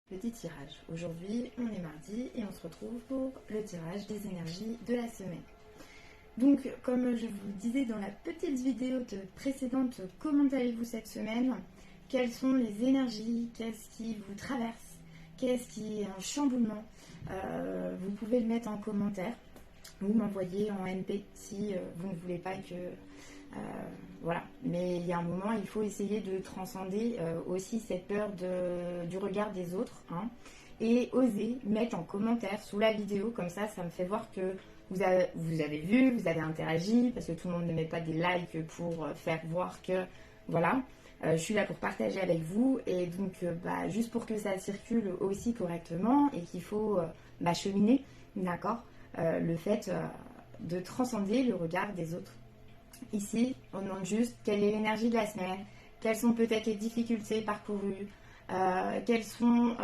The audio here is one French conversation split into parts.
Petit tirage. Aujourd'hui, on est mardi et on se retrouve pour le tirage des énergies de la semaine. Donc, comme je vous le disais dans la petite vidéo précédente, comment allez-vous cette semaine? Quelles sont les énergies? Qu'est-ce qui vous traverse? Qu'est-ce qui est en chamboulement? Vous pouvez le mettre en commentaire ou m'envoyer en MP si vous ne voulez pas que... voilà, mais il y a un moment, il faut essayer de transcender aussi cette peur du regard des autres, hein, et oser mettre en commentaire sous la vidéo, comme ça me fait voir que vous avez vu, vous avez interagi, parce que tout le monde ne met pas des likes pour faire voir que, voilà, je suis là pour partager avec vous, et donc juste pour que ça circule aussi correctement, et qu'il faut cheminer, d'accord, le fait de transcender le regard des autres. Ici, on demande juste quelle est l'énergie de la semaine, quelles sont peut-être les difficultés parcourues, quelles sont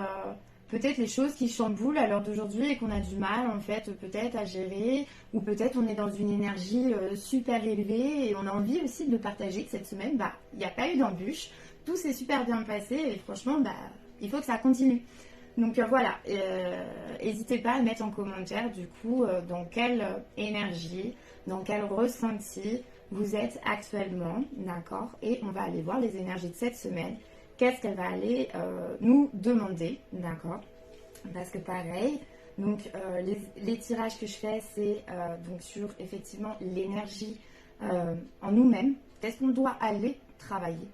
peut-être les choses qui chamboulent à l'heure d'aujourd'hui et qu'on a du mal en fait peut-être à gérer, ou peut-être on est dans une énergie super élevée et on a envie aussi de le partager. Cette semaine, il n'y a pas eu d'embûche, tout s'est super bien passé et franchement, il faut que ça continue. Donc voilà, n'hésitez pas à mettre en commentaire du coup dans quelle énergie, dans quel ressenti vous êtes actuellement, d'accord? Et on va aller voir les énergies de cette semaine. Qu'est-ce qu'elle va aller nous demander, d'accord? Parce que pareil, donc les tirages que je fais, c'est donc sur effectivement l'énergie en nous-mêmes. Qu'est-ce qu'on doit aller travailler,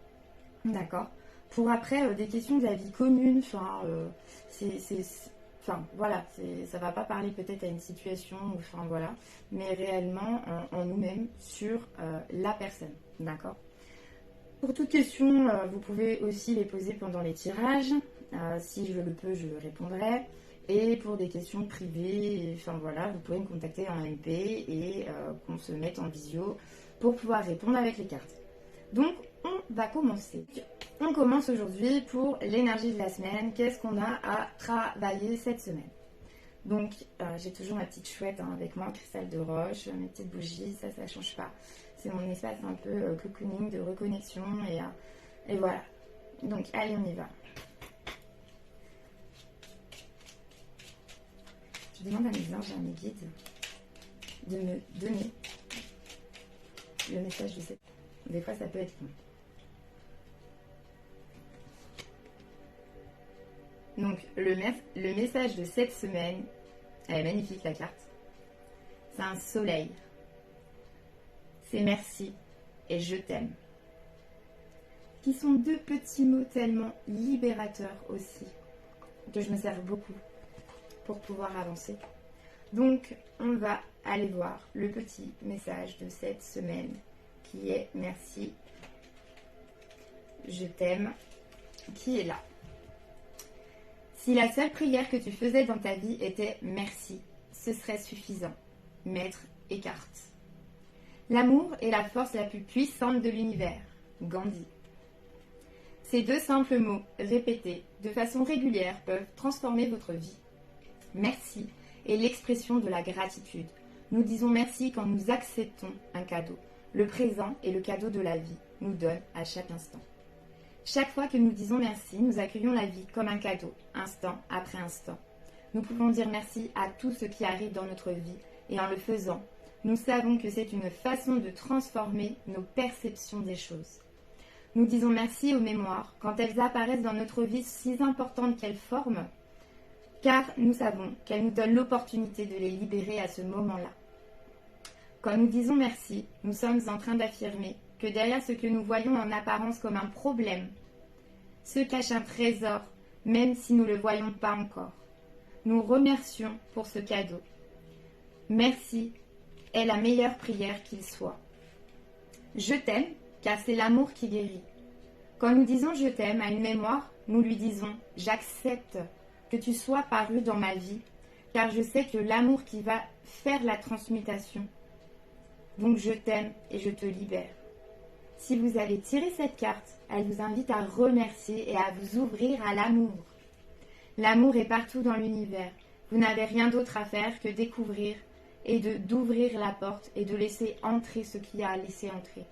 d'accord? Pour après des questions de la vie commune, voilà, ça va pas parler peut-être à une situation, enfin voilà, mais réellement en nous-mêmes sur la personne, d'accord? Pour toute question, vous pouvez aussi les poser pendant les tirages, si je le peux, je répondrai. Et pour des questions privées, enfin voilà, vous pouvez me contacter en MP et qu'on se mette en visio pour pouvoir répondre avec les cartes. Donc, on va commencer. On commence aujourd'hui pour l'énergie de la semaine. Qu'est-ce qu'on a à travailler cette semaine? Donc, j'ai toujours ma petite chouette avec moi, cristal de roche, mes petites bougies, ça ne change pas. C'est mon espace un peu cocooning, de reconnexion et voilà. Donc, allez, on y va. Je demande à mes anges et à mes guides de me donner le message de cette... Des fois, ça peut être long. Donc, le message de cette semaine, elle est magnifique la carte. C'est un soleil. C'est merci et je t'aime. Qui sont deux petits mots tellement libérateurs aussi, que je me sers beaucoup pour pouvoir avancer. Donc, on va aller voir le petit message de cette semaine qui est merci, je t'aime, qui est là. Si la seule prière que tu faisais dans ta vie était merci, ce serait suffisant. Maître Eckhart. L'amour est la force la plus puissante de l'univers. Gandhi. Ces deux simples mots, répétés de façon régulière, peuvent transformer votre vie. Merci est l'expression de la gratitude. Nous disons merci quand nous acceptons un cadeau. Le présent est le cadeau de la vie, nous donne à chaque instant. Chaque fois que nous disons merci, nous accueillons la vie comme un cadeau, instant après instant. Nous pouvons dire merci à tout ce qui arrive dans notre vie et en le faisant, nous savons que c'est une façon de transformer nos perceptions des choses. Nous disons merci aux mémoires quand elles apparaissent dans notre vie si importantes qu'elles forment, car nous savons qu'elles nous donnent l'opportunité de les libérer à ce moment-là. Quand nous disons merci, nous sommes en train d'affirmer que derrière ce que nous voyons en apparence comme un problème, se cache un trésor, même si nous ne le voyons pas encore. Nous remercions pour ce cadeau. Merci est la meilleure prière qu'il soit. Je t'aime, car c'est l'amour qui guérit. Quand nous disons je t'aime à une mémoire, nous lui disons j'accepte que tu sois paru dans ma vie, car je sais que l'amour qui va faire la transmutation. Donc je t'aime et je te libère. Si vous avez tiré cette carte, elle vous invite à remercier et à vous ouvrir à l'amour. L'amour est partout dans l'univers. Vous n'avez rien d'autre à faire que découvrir et d'ouvrir la porte et de laisser entrer ce qu'il y a à laisser entrer.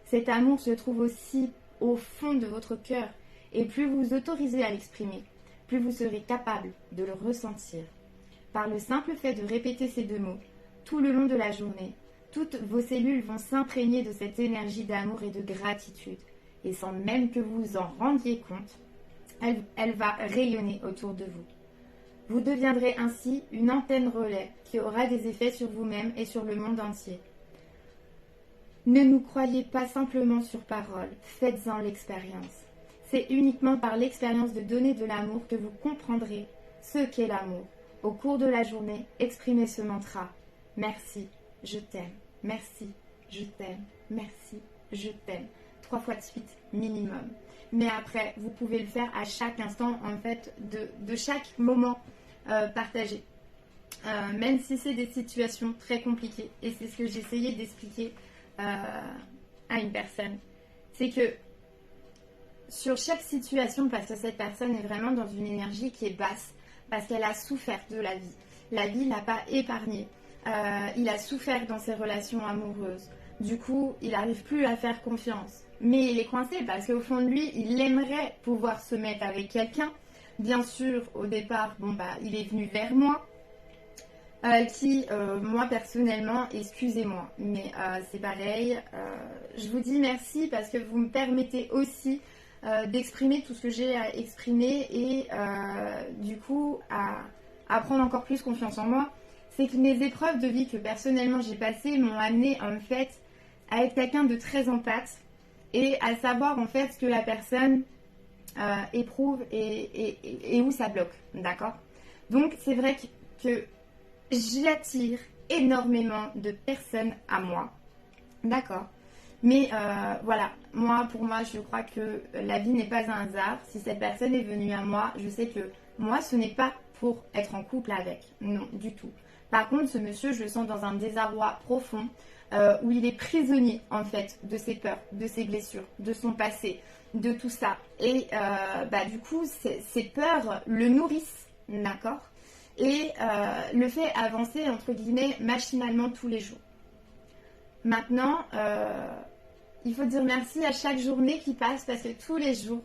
Cet amour se trouve aussi au fond de votre cœur et plus vous vous autorisez à l'exprimer, plus vous serez capable de le ressentir. Par le simple fait de répéter ces 2 mots, tout le long de la journée, toutes vos cellules vont s'imprégner de cette énergie d'amour et de gratitude. Et sans même que vous en rendiez compte, elle va rayonner autour de vous. Vous deviendrez ainsi une antenne relais qui aura des effets sur vous-même et sur le monde entier. Ne nous croyez pas simplement sur parole, faites-en l'expérience. C'est uniquement par l'expérience de donner de l'amour que vous comprendrez ce qu'est l'amour. Au cours de la journée, exprimez ce mantra. Merci, je t'aime. Merci, je t'aime. Merci, je t'aime. 3 fois de suite, minimum. Mais après, vous pouvez le faire à chaque instant, en fait, de chaque moment partagé. Même si c'est des situations très compliquées. Et c'est ce que j'essayais d'expliquer à une personne. C'est que sur chaque situation, parce que cette personne est vraiment dans une énergie qui est basse, parce qu'elle a souffert de la vie. La vie ne l'a pas épargné. Il a souffert dans ses relations amoureuses. Du coup, il n'arrive plus à faire confiance. Mais il est coincé parce qu'au fond de lui, il aimerait pouvoir se mettre avec quelqu'un. Bien sûr, au départ, il est venu vers moi. Moi personnellement, excusez-moi, mais c'est pareil. Je vous dis merci parce que vous me permettez aussi d'exprimer tout ce que j'ai à exprimer et du coup à prendre encore plus confiance en moi. C'est que mes épreuves de vie que personnellement j'ai passées m'ont amené en fait à être quelqu'un de très empathe et à savoir en fait ce que la personne éprouve et où ça bloque, d'accord? Donc c'est vrai que j'attire énormément de personnes à moi, d'accord? Mais voilà, pour moi, je crois que la vie n'est pas un hasard. Si cette personne est venue à moi, je sais que moi, ce n'est pas pour être en couple avec. Non, du tout. Par contre, ce monsieur, je le sens dans un désarroi profond où il est prisonnier, en fait, de ses peurs, de ses blessures, de son passé, de tout ça. Et du coup, ces peurs le nourrissent, d'accord? Et le fait avancer, entre guillemets, machinalement tous les jours. Maintenant, il faut dire merci à chaque journée qui passe parce que tous les jours,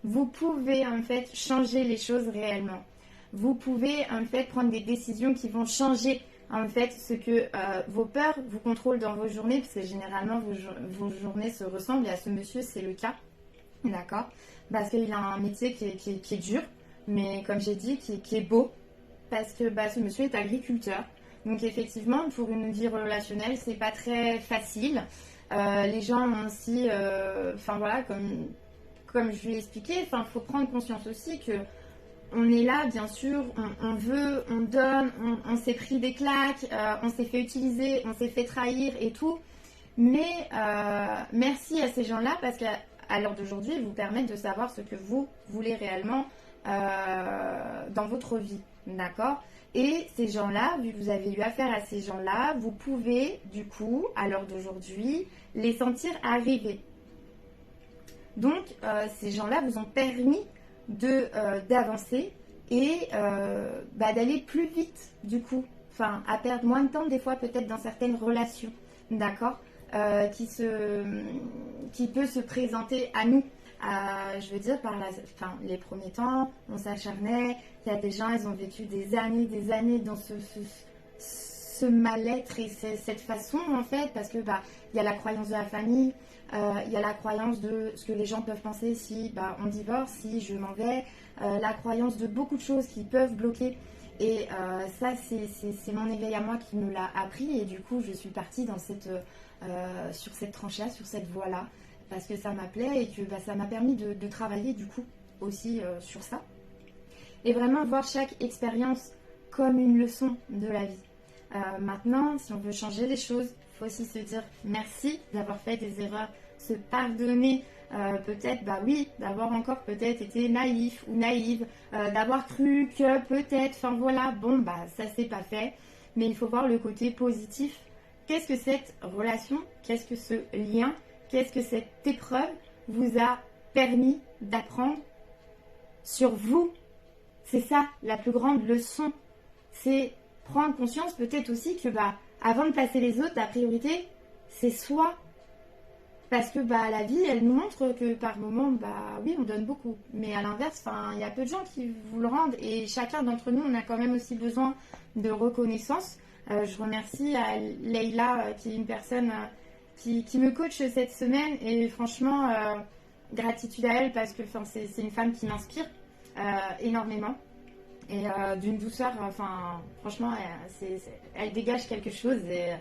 vous pouvez en fait changer les choses réellement. Vous pouvez en fait prendre des décisions qui vont changer en fait ce que vos peurs vous contrôlent dans vos journées, parce que généralement vos journées se ressemblent et à ce monsieur c'est le cas, d'accord? Parce qu'il a un métier qui est dur, mais comme j'ai dit, qui est beau, parce que ce monsieur est agriculteur. Donc effectivement, pour une vie relationnelle, c'est pas très facile. Les gens ont aussi, comme je lui ai expliqué, il faut prendre conscience aussi que on est là, bien sûr, on veut, on donne, on s'est pris des claques, on s'est fait utiliser, on s'est fait trahir et tout. Mais merci à ces gens-là parce qu'à l'heure d'aujourd'hui, ils vous permettent de savoir ce que vous voulez réellement dans votre vie, d'accord? Et ces gens-là, vu que vous avez eu affaire à ces gens-là, vous pouvez, du coup, à l'heure d'aujourd'hui, les sentir arriver. Donc, ces gens-là vous ont permis d'avancer et d'aller plus vite, du coup. Enfin, à perdre moins de temps, des fois, peut-être dans certaines relations, d'accord, qui peut se présenter à nous. Je veux dire, les premiers temps, on s'acharnait. Il y a des gens, ils ont vécu des années dans ce mal-être et cette façon, en fait, parce que il y a la croyance de la famille, il y a la croyance de ce que les gens peuvent penser si on divorce, si je m'en vais, la croyance de beaucoup de choses qui peuvent bloquer. Et ça, c'est mon éveil à moi qui me l'a appris. Et du coup, je suis partie sur cette tranche-là, sur cette voie-là, parce que ça m'appelait et que ça m'a permis de travailler du coup aussi sur ça. Et vraiment voir chaque expérience comme une leçon de la vie. Maintenant, si on veut changer les choses, il faut aussi se dire merci d'avoir fait des erreurs, se pardonner, peut-être, d'avoir encore peut-être été naïf ou naïve, d'avoir cru que peut-être, ça c'est pas fait, mais il faut voir le côté positif. Qu'est-ce que cette relation, qu'est-ce que ce lien, qu'est-ce que cette épreuve vous a permis d'apprendre sur vous? C'est ça, la plus grande leçon. C'est prendre conscience peut-être aussi que avant de passer les autres, la priorité, c'est soi. Parce que bah, la vie, elle nous montre que par moments, bah oui, on donne beaucoup. Mais à l'inverse, il y a peu de gens qui vous le rendent. Et chacun d'entre nous, on a quand même aussi besoin de reconnaissance. Je remercie à Leïla, qui est une personne qui me coach cette semaine. Et franchement, gratitude à elle parce que c'est une femme qui m'inspire énormément. Et d'une douceur, franchement, elle dégage quelque chose. Et,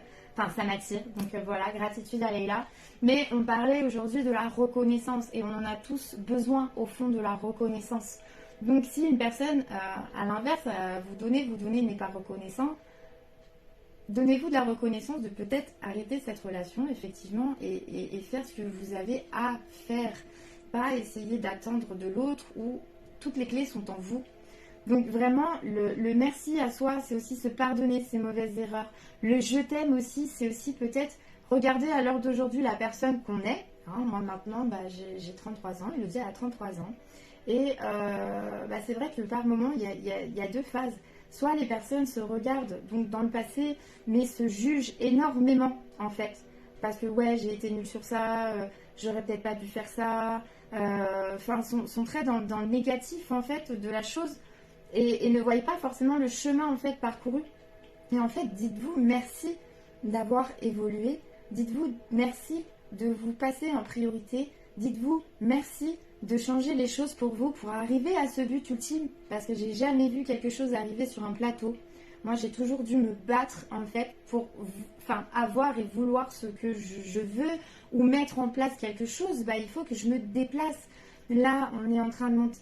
ça m'attire. Donc voilà, gratitude à Leïla. Mais on parlait aujourd'hui de la reconnaissance et on en a tous besoin au fond de la reconnaissance. Donc si une personne, à l'inverse, vous donnez n'est pas reconnaissant, donnez-vous de la reconnaissance de peut-être arrêter cette relation, effectivement, et faire ce que vous avez à faire. Pas essayer d'attendre de l'autre où toutes les clés sont en vous. Donc vraiment, le merci à soi, c'est aussi se pardonner ses mauvaises erreurs. Le je t'aime aussi, c'est aussi peut-être regarder à l'heure d'aujourd'hui la personne qu'on est. Moi maintenant, j'ai 33 ans, Elodie a 33 ans. Et c'est vrai que par moment, il y a deux phases. Soit les personnes se regardent donc dans le passé, mais se jugent énormément en fait. Parce que ouais, j'ai été nulle sur ça, j'aurais peut-être pas dû faire ça. Sont très dans le négatif en fait de la chose. Et ne voyez pas forcément le chemin en fait parcouru. Et en fait, dites-vous merci d'avoir évolué. Dites-vous merci de vous passer en priorité. Dites-vous merci de changer les choses pour vous, pour arriver à ce but ultime. Parce que j'ai jamais vu quelque chose arriver sur un plateau. Moi, j'ai toujours dû me battre en fait pour avoir et vouloir ce que je veux ou mettre en place quelque chose. Il faut que je me déplace. Là, on est en train de monter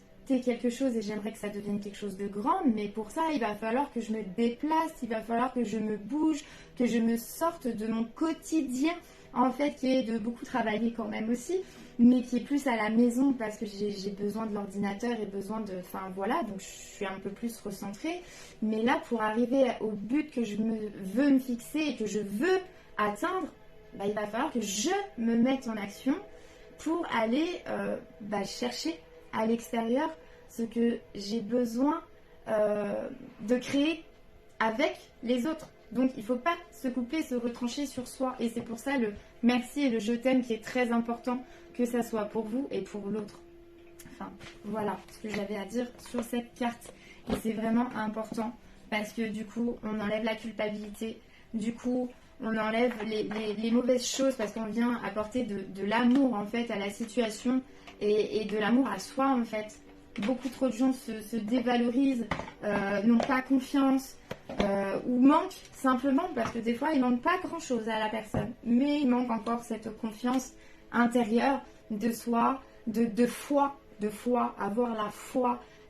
quelque chose et j'aimerais que ça devienne quelque chose de grand, mais pour ça il va falloir que je me déplace, il va falloir que je me bouge, que je me sorte de mon quotidien en fait, qui est de beaucoup travailler quand même aussi, mais qui est plus à la maison parce que j'ai besoin de l'ordinateur et besoin de, donc je suis un peu plus recentrée, mais là pour arriver au but que je veux me fixer et que je veux atteindre, il va falloir que je me mette en action pour aller chercher à l'extérieur ce que j'ai besoin de créer avec les autres. Donc il ne faut pas se couper, se retrancher sur soi. Et c'est pour ça le merci et le je t'aime qui est très important, que ça soit pour vous et pour l'autre. Voilà ce que j'avais à dire sur cette carte. Et c'est vraiment important parce que du coup, on enlève la culpabilité. Du coup, on enlève les mauvaises choses parce qu'on vient apporter de l'amour en fait à la situation et de l'amour à soi en fait. Beaucoup trop de gens se dévalorisent, n'ont pas confiance ou manquent simplement parce que des fois ils manquent pas grand chose à la personne, mais il manque encore cette confiance intérieure de soi, de foi, avoir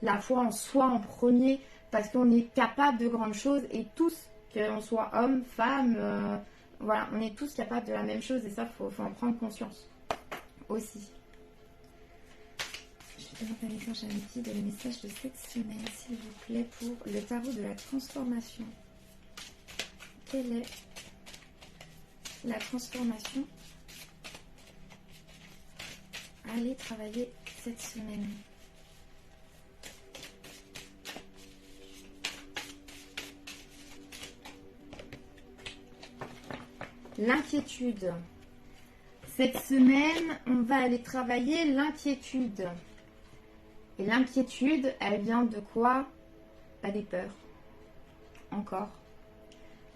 la foi en soi en premier parce qu'on est capable de grandes choses et tous, qu'on soit homme, femme, on est tous capables de la même chose et ça faut en prendre conscience aussi. Je vais demander à Jeanne de le message de cette semaine, s'il vous plaît, pour le tarot de la transformation. Quelle est la transformation? Allez travailler cette semaine. L'inquiétude. Cette semaine, on va aller travailler l'inquiétude. Et l'inquiétude, elle vient de quoi? Pas des peurs. Encore.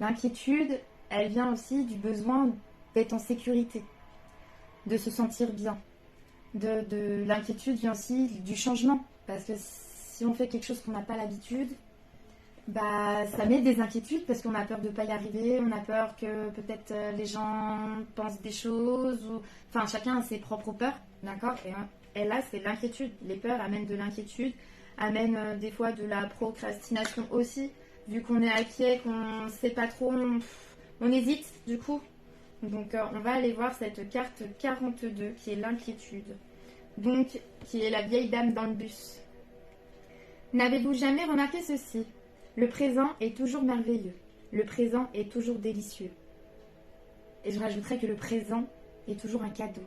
L'inquiétude, elle vient aussi du besoin d'être en sécurité, de se sentir bien. L'inquiétude vient aussi du changement. Parce que si on fait quelque chose qu'on n'a pas l'habitude, ça met des inquiétudes parce qu'on a peur de ne pas y arriver, on a peur que peut-être les gens pensent des choses, chacun a ses propres peurs, d'accord? Et là, c'est l'inquiétude. Les peurs amènent de l'inquiétude, amènent des fois de la procrastination aussi, vu qu'on est inquiet, qu'on ne sait pas trop, on hésite du coup. Donc on va aller voir cette carte 42 qui est l'inquiétude, donc qui est la vieille dame dans le bus. N'avez-vous jamais remarqué ceci? Le présent est toujours merveilleux, le présent est toujours délicieux. Et je rajouterais que le présent est toujours un cadeau.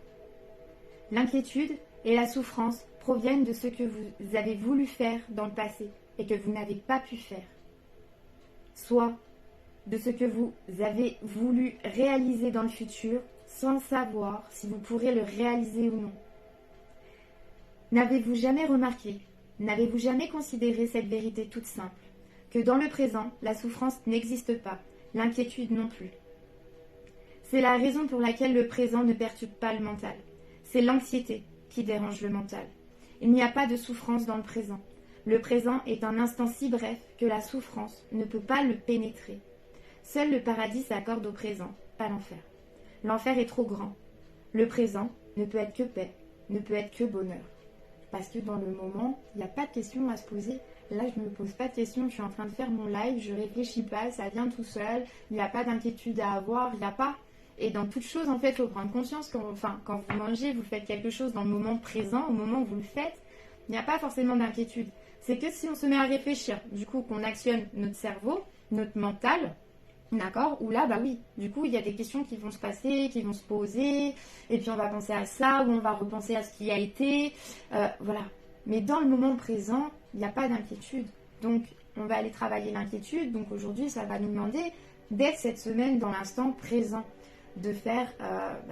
L'inquiétude et la souffrance proviennent de ce que vous avez voulu faire dans le passé et que vous n'avez pas pu faire. Soit de ce que vous avez voulu réaliser dans le futur sans savoir si vous pourrez le réaliser ou non. N'avez-vous jamais remarqué, n'avez-vous jamais considéré cette vérité toute simple, que dans le présent, la souffrance n'existe pas, l'inquiétude non plus. C'est la raison pour laquelle le présent ne perturbe pas le mental. C'est l'anxiété qui dérange le mental. Il n'y a pas de souffrance dans le présent. Le présent est un instant si bref que la souffrance ne peut pas le pénétrer. Seul le paradis s'accorde au présent, pas l'enfer. L'enfer est trop grand. Le présent ne peut être que paix, ne peut être que bonheur. Parce que dans le moment, il n'y a pas de questions à se poser. Là, je ne me pose pas de questions, je suis en train de faire mon live, je réfléchis pas, ça vient tout seul, il n'y a pas d'inquiétude à avoir, il n'y a pas. Et dans toute chose, en fait, il faut prendre conscience quand vous mangez, vous faites quelque chose dans le moment présent, au moment où vous le faites, il n'y a pas forcément d'inquiétude. C'est que si on se met à réfléchir, du coup, qu'on actionne notre cerveau, notre mental, d'accord, ou là, bah oui, du coup, il y a des questions qui vont se passer, qui vont se poser, et puis on va penser à ça, ou on va repenser à ce qui a été, voilà. Mais dans le moment présent, il n'y a pas d'inquiétude. Donc, on va aller travailler l'inquiétude. Donc, aujourd'hui, ça va nous demander d'être cette semaine dans l'instant présent, de faire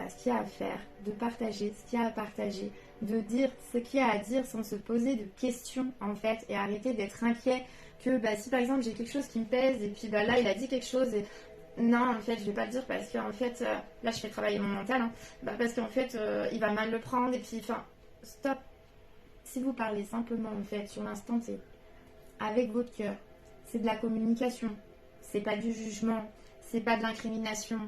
ce qu'il y a à faire, de partager ce qu'il y a à partager, de dire ce qu'il y a à dire sans se poser de questions, en fait, et arrêter d'être inquiet que si, par exemple, j'ai quelque chose qui me pèse, et puis là, il a dit quelque chose, et non, en fait, je vais pas le dire parce qu'en fait, là, je fais travailler mon mental, hein, parce qu'en fait, il va mal le prendre, et puis, stop. Si vous parlez simplement, en fait, sur l'instant T, avec votre cœur, c'est de la communication, c'est pas du jugement, c'est pas de l'incrimination,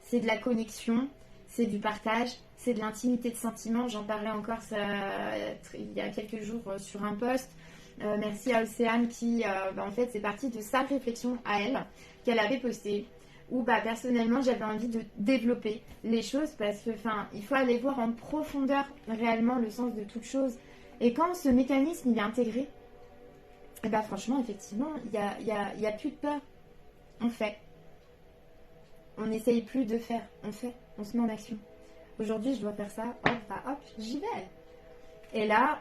c'est de la connexion, c'est du partage, c'est de l'intimité de sentiments. J'en parlais encore il y a quelques jours sur un post. Merci à Océane qui, en fait, c'est parti de sa réflexion à elle, qu'elle avait postée, où personnellement j'avais envie de développer les choses parce que il faut aller voir en profondeur réellement le sens de toute chose. Et quand ce mécanisme il est intégré, franchement, effectivement, il y a plus de peur. On fait. On n'essaye plus de faire. On fait. On se met en action. Aujourd'hui, je dois faire ça. Hop, j'y vais. Et là,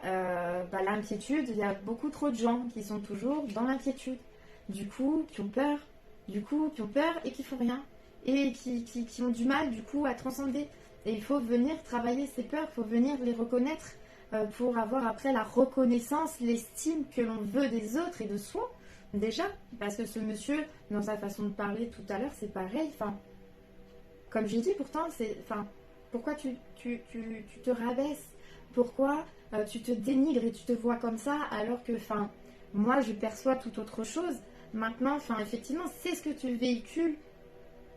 l'inquiétude, il y a beaucoup trop de gens qui sont toujours dans l'inquiétude. Du coup, qui ont peur. Et qui font rien. Et qui ont du mal, du coup, à transcender. Et il faut venir travailler ces peurs. Il faut venir les reconnaître. Pour avoir après la reconnaissance, l'estime que l'on veut des autres et de soi, déjà, parce que ce monsieur, dans sa façon de parler tout à l'heure, c'est pareil, comme j'ai dit pourtant, pourquoi tu te rabaisses, pourquoi tu te dénigres et tu te vois comme ça, alors que, moi, je perçois tout autre chose, maintenant, effectivement, c'est ce que tu véhicules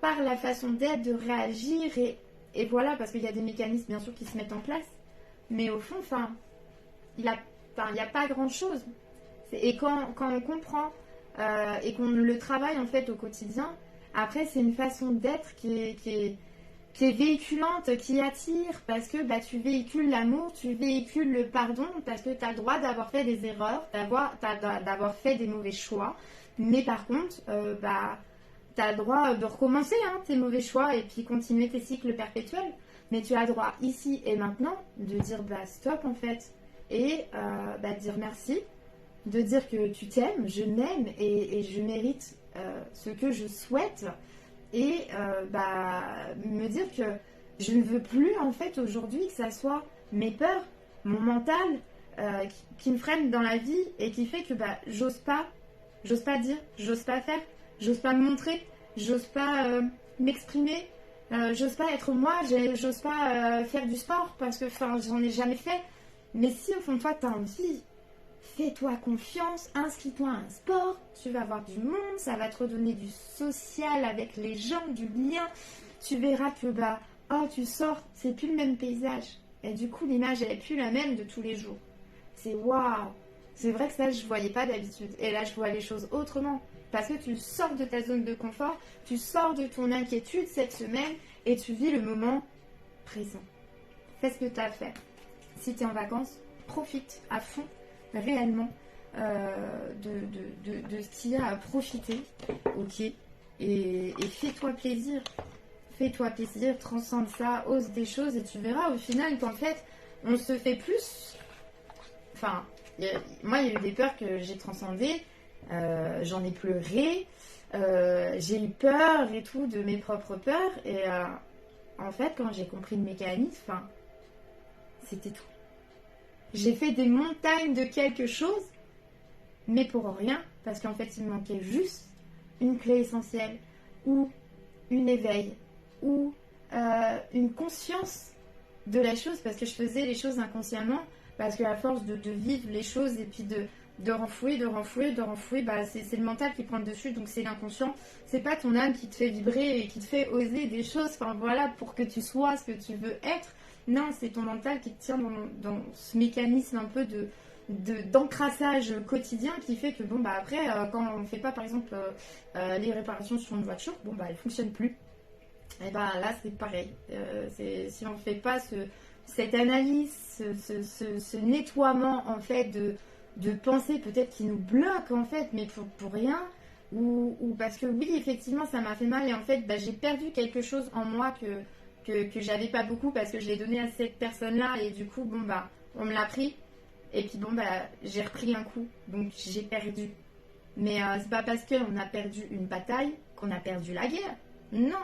par la façon d'être, de réagir, et voilà, parce qu'il y a des mécanismes, bien sûr, qui se mettent en place. Mais au fond, il n'y a pas grand-chose. Et quand on comprend et qu'on le travaille en fait au quotidien, après c'est une façon d'être qui est véhiculante, qui attire, parce que tu véhicules l'amour, tu véhicules le pardon, parce que tu as le droit d'avoir fait des erreurs, d'avoir fait des mauvais choix. Mais par contre, tu as le droit de recommencer tes mauvais choix et puis continuer tes cycles perpétuels. Mais tu as le droit ici et maintenant de dire stop en fait et de dire merci, de dire que tu t'aimes, je m'aime et je mérite ce que je souhaite et me dire que je ne veux plus en fait aujourd'hui que ça soit mes peurs, mon mental qui me freine dans la vie et qui fait que j'ose pas dire, j'ose pas faire, j'ose pas me montrer, j'ose pas m'exprimer. J'ose pas être moi, j'ose pas faire du sport parce que j'en ai jamais fait. Mais si au fond de toi tu as envie, fais-toi confiance, inscris-toi à un sport, tu vas avoir du monde, ça va te redonner du social avec les gens, du lien. Tu verras que tu sors, c'est plus le même paysage. Et du coup l'image elle est plus la même de tous les jours. C'est waouh. C'est vrai que ça je voyais pas d'habitude. Et là je vois les choses autrement. Parce que tu sors de ta zone de confort, tu sors de ton inquiétude cette semaine et tu vis le moment présent. Fais ce que tu as à faire. Si tu es en vacances, profite à fond, réellement, de ce qu'il y a à profiter. Ok. Et fais-toi plaisir. Fais-toi plaisir, transcende ça, ose des choses et tu verras au final qu'en fait, on se fait plus. Moi, il y a eu des peurs que j'ai transcendées. J'en ai pleuré, j'ai eu peur et tout de mes propres peurs en fait, quand j'ai compris le mécanisme, enfin, c'était tout. J'ai fait des montagnes de quelque chose, mais pour rien, parce qu'en fait, il me manquait juste une clé essentielle, ou une éveil, ou une conscience de la chose, parce que je faisais les choses inconsciemment, parce qu'à force de vivre les choses et puis de renfouer, bah, c'est le mental qui prend le dessus, donc c'est l'inconscient. C'est pas ton âme qui te fait vibrer et qui te fait oser des choses, enfin voilà, pour que tu sois ce que tu veux être. Non, c'est ton mental qui te tient dans ce mécanisme un peu d'encrassage quotidien qui fait que bon bah après quand on fait pas par exemple les réparations sur une voiture, bon bah elle fonctionne plus. Et ben là c'est pareil. Si on fait pas cette analyse, ce nettoiement en fait de pensée peut-être qui nous bloque en fait, mais pour rien, ou parce que oui effectivement ça m'a fait mal et en fait bah, j'ai perdu quelque chose en moi que j'avais pas beaucoup parce que je l'ai donné à cette personne là et du coup bon bah on me l'a pris et puis bon bah j'ai repris un coup donc j'ai perdu. Mais c'est pas parce qu'on a perdu une bataille qu'on a perdu la guerre. Non.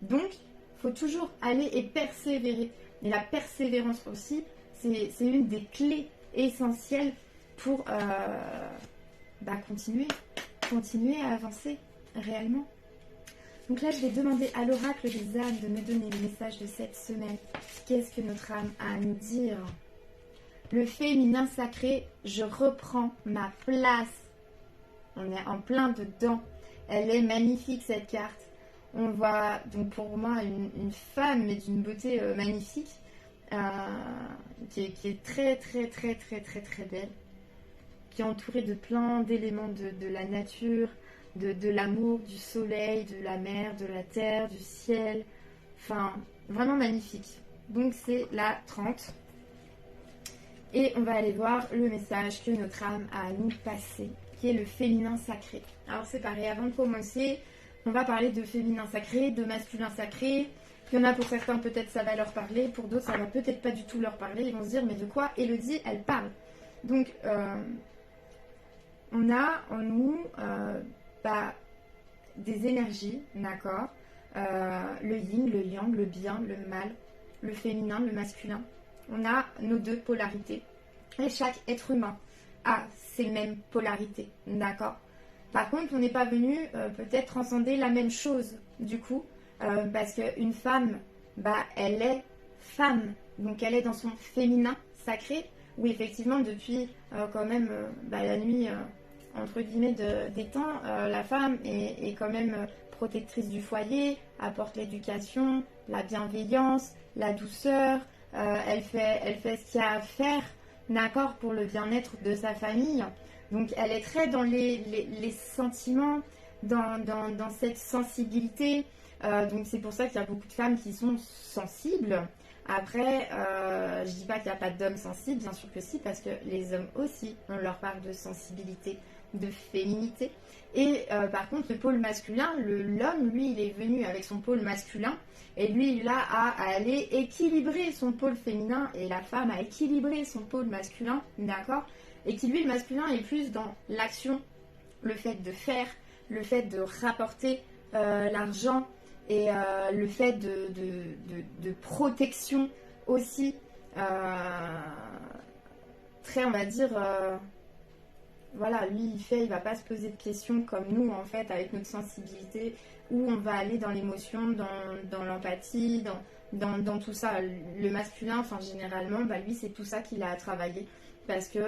Donc, il faut toujours aller et persévérer. Et la persévérance aussi, c'est une des clés essentielles pour continuer à avancer réellement. Donc là, je vais demander à l'oracle des âmes de me donner le message de cette semaine. Qu'est-ce que notre âme a à nous dire? Le féminin sacré, je reprends ma place. On est en plein dedans. Elle est magnifique cette carte. On voit donc pour moi une femme mais d'une beauté magnifique qui est très très très très très très belle, qui est entourée de plein d'éléments de la nature, de l'amour, du soleil, de la mer, de la terre, du ciel. Enfin, vraiment magnifique. Donc c'est la 30. Et on va aller voir le message que notre âme a à nous passer, qui est le féminin sacré. Alors c'est pareil, avant de commencer, on va parler de féminin sacré, de masculin sacré. Il y en a pour certains, peut-être ça va leur parler, pour d'autres ça va peut-être pas du tout leur parler. Ils vont se dire, mais de quoi Élodie, elle parle? Donc, on a en nous des énergies, d'accord, le yin, le yang, le bien, le mal, le féminin, le masculin. On a nos deux polarités. Et chaque être humain a ces mêmes polarités, d'accord. Par contre, on n'est pas venu peut-être transcender la même chose, du coup, parce qu'une femme, elle est femme, donc elle est dans son féminin sacré, où effectivement, depuis quand même la nuit, entre guillemets, des temps, la femme est quand même protectrice du foyer, apporte l'éducation, la bienveillance, la douceur, elle fait ce qu'il y a à faire, d'accord, pour le bien-être de sa famille. Donc elle est très dans les sentiments, dans cette sensibilité. Donc c'est pour ça qu'il y a beaucoup de femmes qui sont sensibles. Après, je dis pas qu'il n'y a pas d'hommes sensibles, bien sûr que si, parce que les hommes aussi ont leur part de sensibilité, de féminité. Et par contre, le pôle masculin, l'homme, lui, il est venu avec son pôle masculin, et lui, il a à aller équilibrer son pôle féminin, et la femme a équilibré son pôle masculin, d'accord? Et qui, lui, le masculin, est plus dans l'action, le fait de faire, le fait de rapporter l'argent, et le fait de protection aussi, très, on va dire, voilà, lui, il va pas se poser de questions comme nous, en fait, avec notre sensibilité, où on va aller dans l'émotion, dans l'empathie, dans tout ça. Le masculin, enfin, généralement, lui, c'est tout ça qu'il a à travailler. Parce que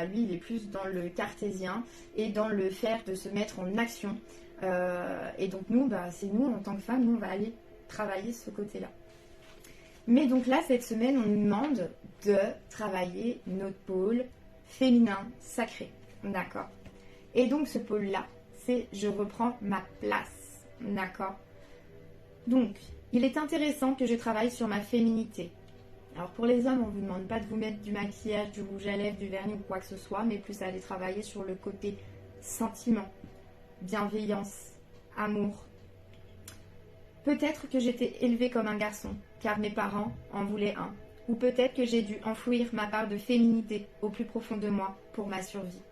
lui, il est plus dans le cartésien et dans le faire de se mettre en action. Et donc nous, c'est nous, en tant que femmes, nous, on va aller travailler ce côté-là. Mais donc là, cette semaine, on nous demande de travailler notre pôle féminin sacré. D'accord. Et donc ce pôle-là, c'est je reprends ma place. D'accord. Donc, il est intéressant que je travaille sur ma féminité. Alors pour les hommes, on ne vous demande pas de vous mettre du maquillage, du rouge à lèvres, du vernis ou quoi que ce soit, mais plus à aller travailler sur le côté sentiment, bienveillance, amour. Peut-être que j'étais élevée comme un garçon, car mes parents en voulaient un. Ou peut-être que j'ai dû enfouir ma part de féminité au plus profond de moi pour ma survie.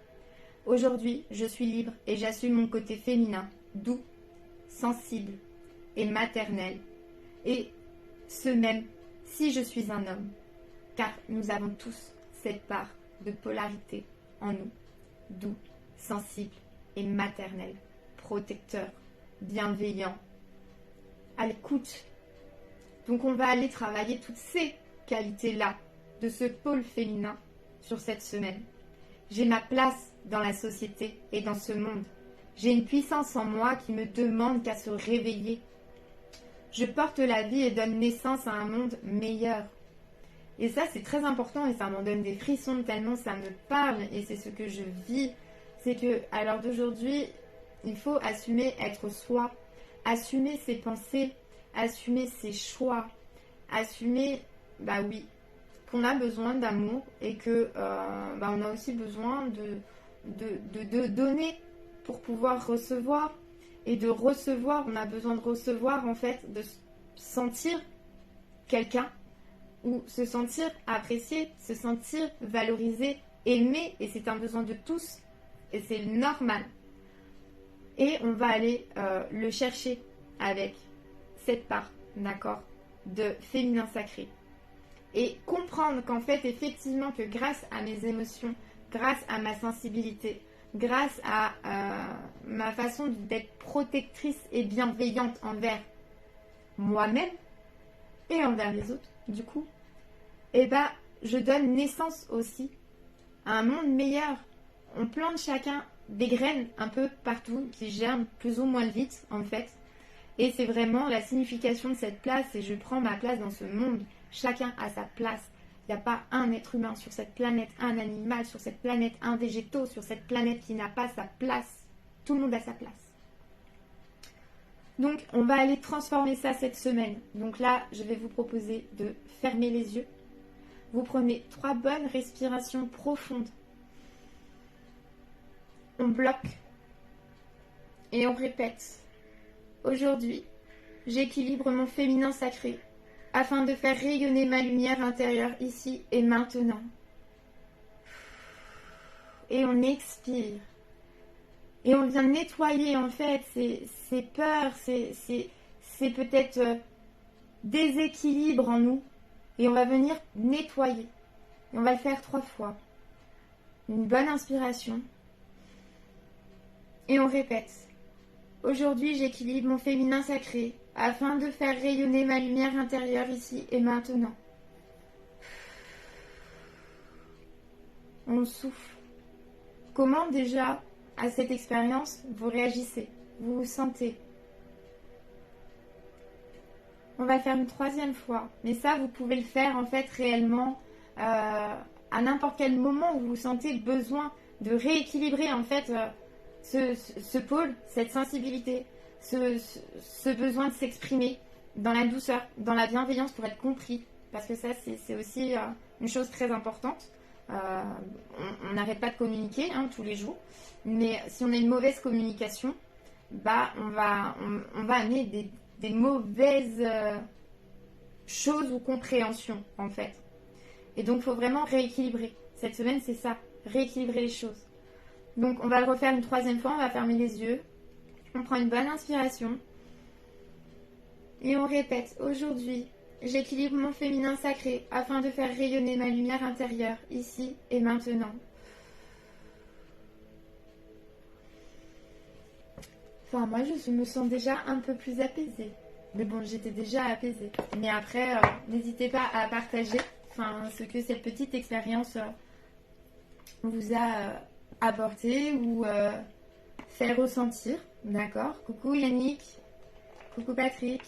Aujourd'hui, je suis libre et j'assume mon côté féminin, doux, sensible et maternel. Et ce même si je suis un homme, car nous avons tous cette part de polarité en nous, doux, sensible et maternel, protecteur, bienveillant, à l'écoute. Donc on va aller travailler toutes ces qualités-là de ce pôle féminin sur cette semaine. J'ai ma place dans la société et dans ce monde. J'ai une puissance en moi qui me demande qu'à se réveiller. Je porte la vie et donne naissance à un monde meilleur. Et ça, c'est très important et ça m'en donne des frissons tellement ça me parle et c'est ce que je vis. C'est que, à l'heure d'aujourd'hui, il faut assumer être soi, assumer ses pensées, assumer ses choix, assumer, bah oui, qu'on a besoin d'amour et que on a aussi besoin de donner pour pouvoir recevoir. Et de recevoir, on a besoin de recevoir en fait, de sentir quelqu'un ou se sentir apprécié, se sentir valorisé, aimé, et c'est un besoin de tous et c'est normal. Et on va aller le chercher avec cette part, d'accord, de féminin sacré. Et comprendre qu'en fait, effectivement, que grâce à mes émotions, grâce à ma sensibilité, grâce à ma façon d'être protectrice et bienveillante envers moi-même et envers les autres, du coup, je donne naissance aussi à un monde meilleur. On plante chacun des graines un peu partout qui germent plus ou moins vite, en fait. Et c'est vraiment la signification de cette place, et je prends ma place dans ce monde. Chacun a sa place. Il n'y a pas un être humain sur cette planète, un animal sur cette planète, un végétaux sur cette planète qui n'a pas sa place. Tout le monde a sa place. Donc, on va aller transformer ça cette semaine. Donc là, je vais vous proposer de fermer les yeux. Vous prenez 3 bonnes respirations profondes. On bloque et on répète. Aujourd'hui, j'équilibre mon féminin sacré afin de faire rayonner ma lumière intérieure ici et maintenant. Et on expire. Et on vient nettoyer en fait ces peurs, ces peut-être déséquilibres en nous. Et on va venir nettoyer. Et on va le faire 3 fois. Une bonne inspiration. Et on répète. Aujourd'hui, j'équilibre mon féminin sacré afin de faire rayonner ma lumière intérieure ici et maintenant. On souffle. Comment déjà, à cette expérience, vous réagissez, vous vous sentez? On va faire une 3e fois. Mais ça, vous pouvez le faire en fait réellement à n'importe quel moment où vous sentez le besoin de rééquilibrer en fait ce pôle, cette sensibilité, ce besoin de s'exprimer dans la douceur, dans la bienveillance pour être compris. Parce que ça, c'est aussi une chose très importante. On n'arrête pas de communiquer tous les jours. Mais si on a une mauvaise communication, on va amener des mauvaises choses ou compréhensions, en fait. Et donc, il faut vraiment rééquilibrer. Cette semaine, c'est ça, rééquilibrer les choses. Donc, on va le refaire une 3e fois, on va fermer les yeux. On prend une bonne inspiration. Et on répète, aujourd'hui, j'équilibre mon féminin sacré afin de faire rayonner ma lumière intérieure, ici et maintenant. Enfin, moi, je me sens déjà un peu plus apaisée. Mais bon, j'étais déjà apaisée. Mais après, n'hésitez pas à partager ce que cette petite expérience vous a apporté ou fait ressentir. D'accord? Coucou Yannick. Coucou Patrick.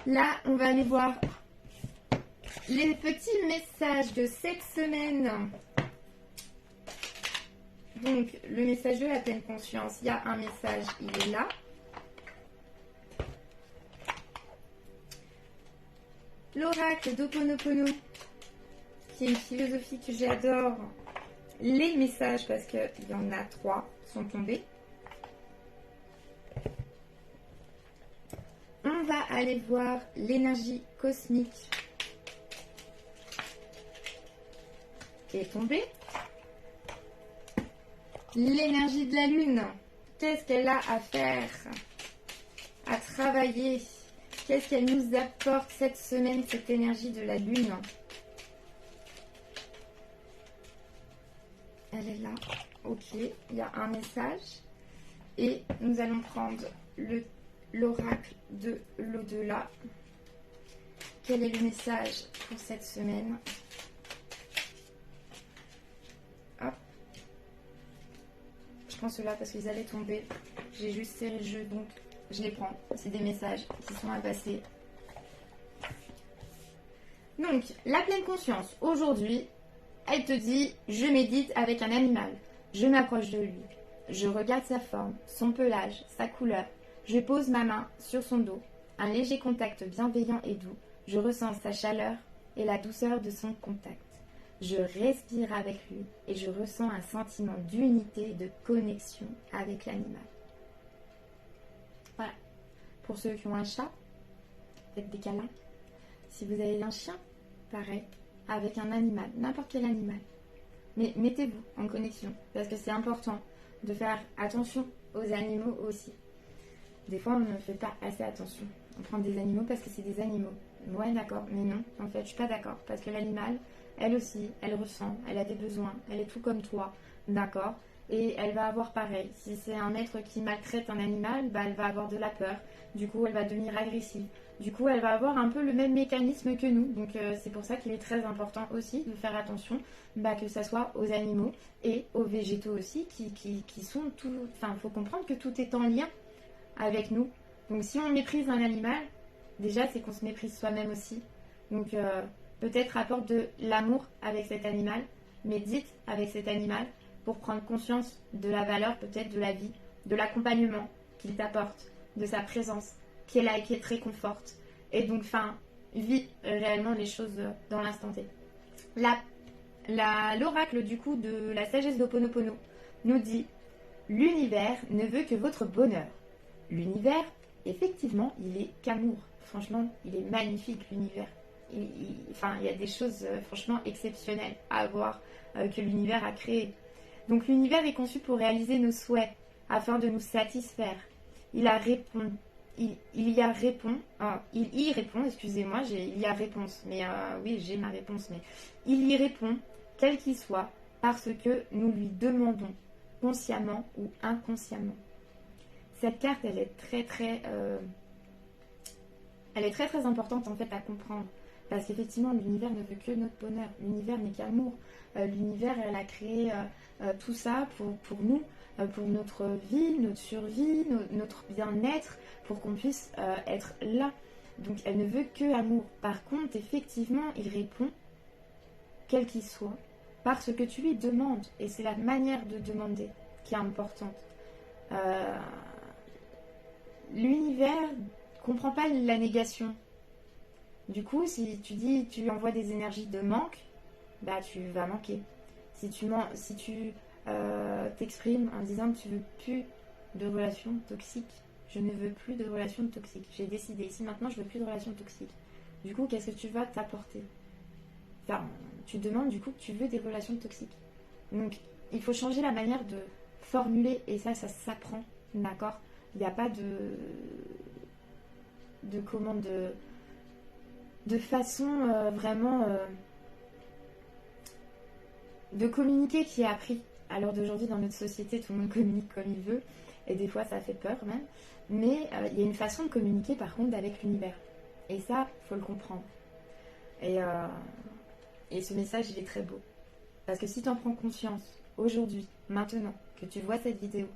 Là, on va aller voir les petits messages de cette semaine. Donc, le message de la pleine conscience, il y a un message, il est là. L'oracle d'Ho'oponopono, qui est une philosophie que j'adore. Les messages, parce qu'il y en a 3, sont tombés. On va aller voir l'énergie cosmique qui est tombée. L'énergie de la lune, qu'est-ce qu'elle a à faire, à travailler? Qu'est-ce qu'elle nous apporte cette semaine, cette énergie de la lune? Elle est là. Ok, il y a un message. Et nous allons prendre l'oracle de l'au-delà. Quel est le message pour cette semaine? Hop. Je prends ceux-là parce qu'ils allaient tomber. J'ai juste serré le jeu, donc je les prends. C'est des messages qui sont à passer. Donc, la pleine conscience. Aujourd'hui, elle te dit, je médite avec un animal. Je m'approche de lui. Je regarde sa forme, son pelage, sa couleur. Je pose ma main sur son dos. Un léger contact bienveillant et doux. Je ressens sa chaleur et la douceur de son contact. Je respire avec lui et je ressens un sentiment d'unité et de connexion avec l'animal. Voilà. Pour ceux qui ont un chat, faites des câlins. Si vous avez un chien, pareil, avec un animal, n'importe quel animal. Mais mettez-vous en connexion parce que c'est important de faire attention aux animaux aussi. Des fois, on ne fait pas assez attention. On prend des animaux parce que c'est des animaux. Ouais, d'accord, mais non, en fait, je suis pas d'accord. Parce que l'animal, elle aussi, elle ressent, elle a des besoins, elle est tout comme toi, d'accord? Et elle va avoir pareil. Si c'est un maître qui maltraite un animal, bah, elle va avoir de la peur. Du coup, elle va devenir agressive. Du coup, elle va avoir un peu le même mécanisme que nous. Donc, c'est pour ça qu'il est très important aussi de faire attention, bah, que ce soit aux animaux et aux végétaux aussi, qui sont tout... Enfin, il faut comprendre que tout est en lien avec nous. Donc, si on méprise un animal, déjà, c'est qu'on se méprise soi-même aussi. Donc, peut-être apporte de l'amour avec cet animal, médite avec cet animal pour prendre conscience de la valeur peut-être de la vie, de l'accompagnement qu'il t'apporte, de sa présence, qui est là et qui est très conforte. Et donc, vis réellement les choses dans l'instant T. L'oracle du coup de la sagesse d'Ho'oponopono nous dit « L'univers ne veut que votre bonheur. » L'univers, effectivement, il est qu'amour. Franchement, il est magnifique, l'univers. Il y a des choses franchement exceptionnelles à voir que l'univers a créées. Donc l'univers est conçu pour réaliser nos souhaits, afin de nous satisfaire. Il y répond, excusez-moi, il y a réponse, mais oui, j'ai ma réponse, mais il y répond, quel qu'il soit, parce que nous lui demandons, consciemment ou inconsciemment. Cette carte, elle est très importante en fait à comprendre. Parce qu'effectivement, l'univers ne veut que notre bonheur. L'univers n'est qu'amour. L'univers, elle a créé tout ça pour nous, pour notre vie, notre survie, notre bien-être, pour qu'on puisse être là. Donc, elle ne veut que amour. Par contre, effectivement, il répond, quel qu'il soit, parce que tu lui demandes. Et c'est la manière de demander qui est importante. L'univers ne comprend pas la négation. Du coup, si tu lui envoies des énergies de manque, bah tu vas manquer. Si tu t'exprimes en disant que tu veux plus de relations toxiques, je ne veux plus de relations toxiques. J'ai décidé ici maintenant, je veux plus de relations toxiques. Du coup, qu'est-ce que tu vas t'apporter? Enfin, tu demandes du coup que tu veux des relations toxiques. Donc, il faut changer la manière de formuler et ça s'apprend, d'accord? Il n'y a pas de façon vraiment de communiquer qui est appris. À l'heure d'aujourd'hui, dans notre société, tout le monde communique comme il veut, et des fois ça fait peur même. Mais il y a une façon de communiquer par contre avec l'univers. Et ça, il faut le comprendre. Et ce message, il est très beau. Parce que si tu en prends conscience aujourd'hui, maintenant, que tu vois cette vidéo,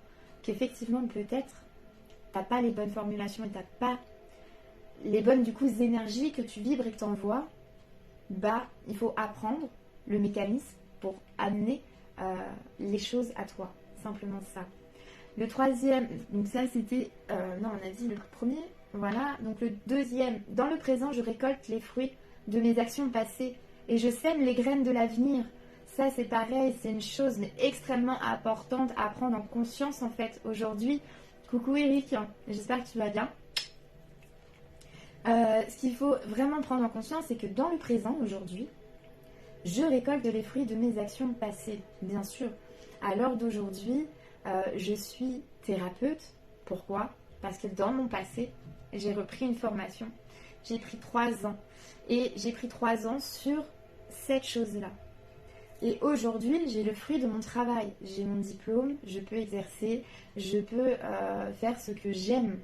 qu'effectivement peut-être tu n'as pas les bonnes formulations et tu n'as pas les bonnes du coup énergies que tu vibres et que tu envoies, bah il faut apprendre le mécanisme pour amener les choses à toi. Simplement ça. Le troisième, donc ça c'était, non on a dit le premier, voilà. Donc le deuxième, dans le présent je récolte les fruits de mes actions passées et je sème les graines de l'avenir. Ça c'est pareil, c'est une chose mais extrêmement importante à prendre en conscience en fait aujourd'hui. Coucou Eric, j'espère que tu vas bien. Ce qu'il faut vraiment prendre en conscience, c'est que dans le présent, aujourd'hui, je récolte les fruits de mes actions passées, bien sûr. À l'heure d'aujourd'hui, je suis thérapeute. Pourquoi? Parce que dans mon passé, j'ai repris une formation. J'ai pris 3 ans. Et j'ai pris 3 ans sur cette chose-là. Et aujourd'hui, j'ai le fruit de mon travail. J'ai mon diplôme, je peux exercer, je peux faire ce que j'aime.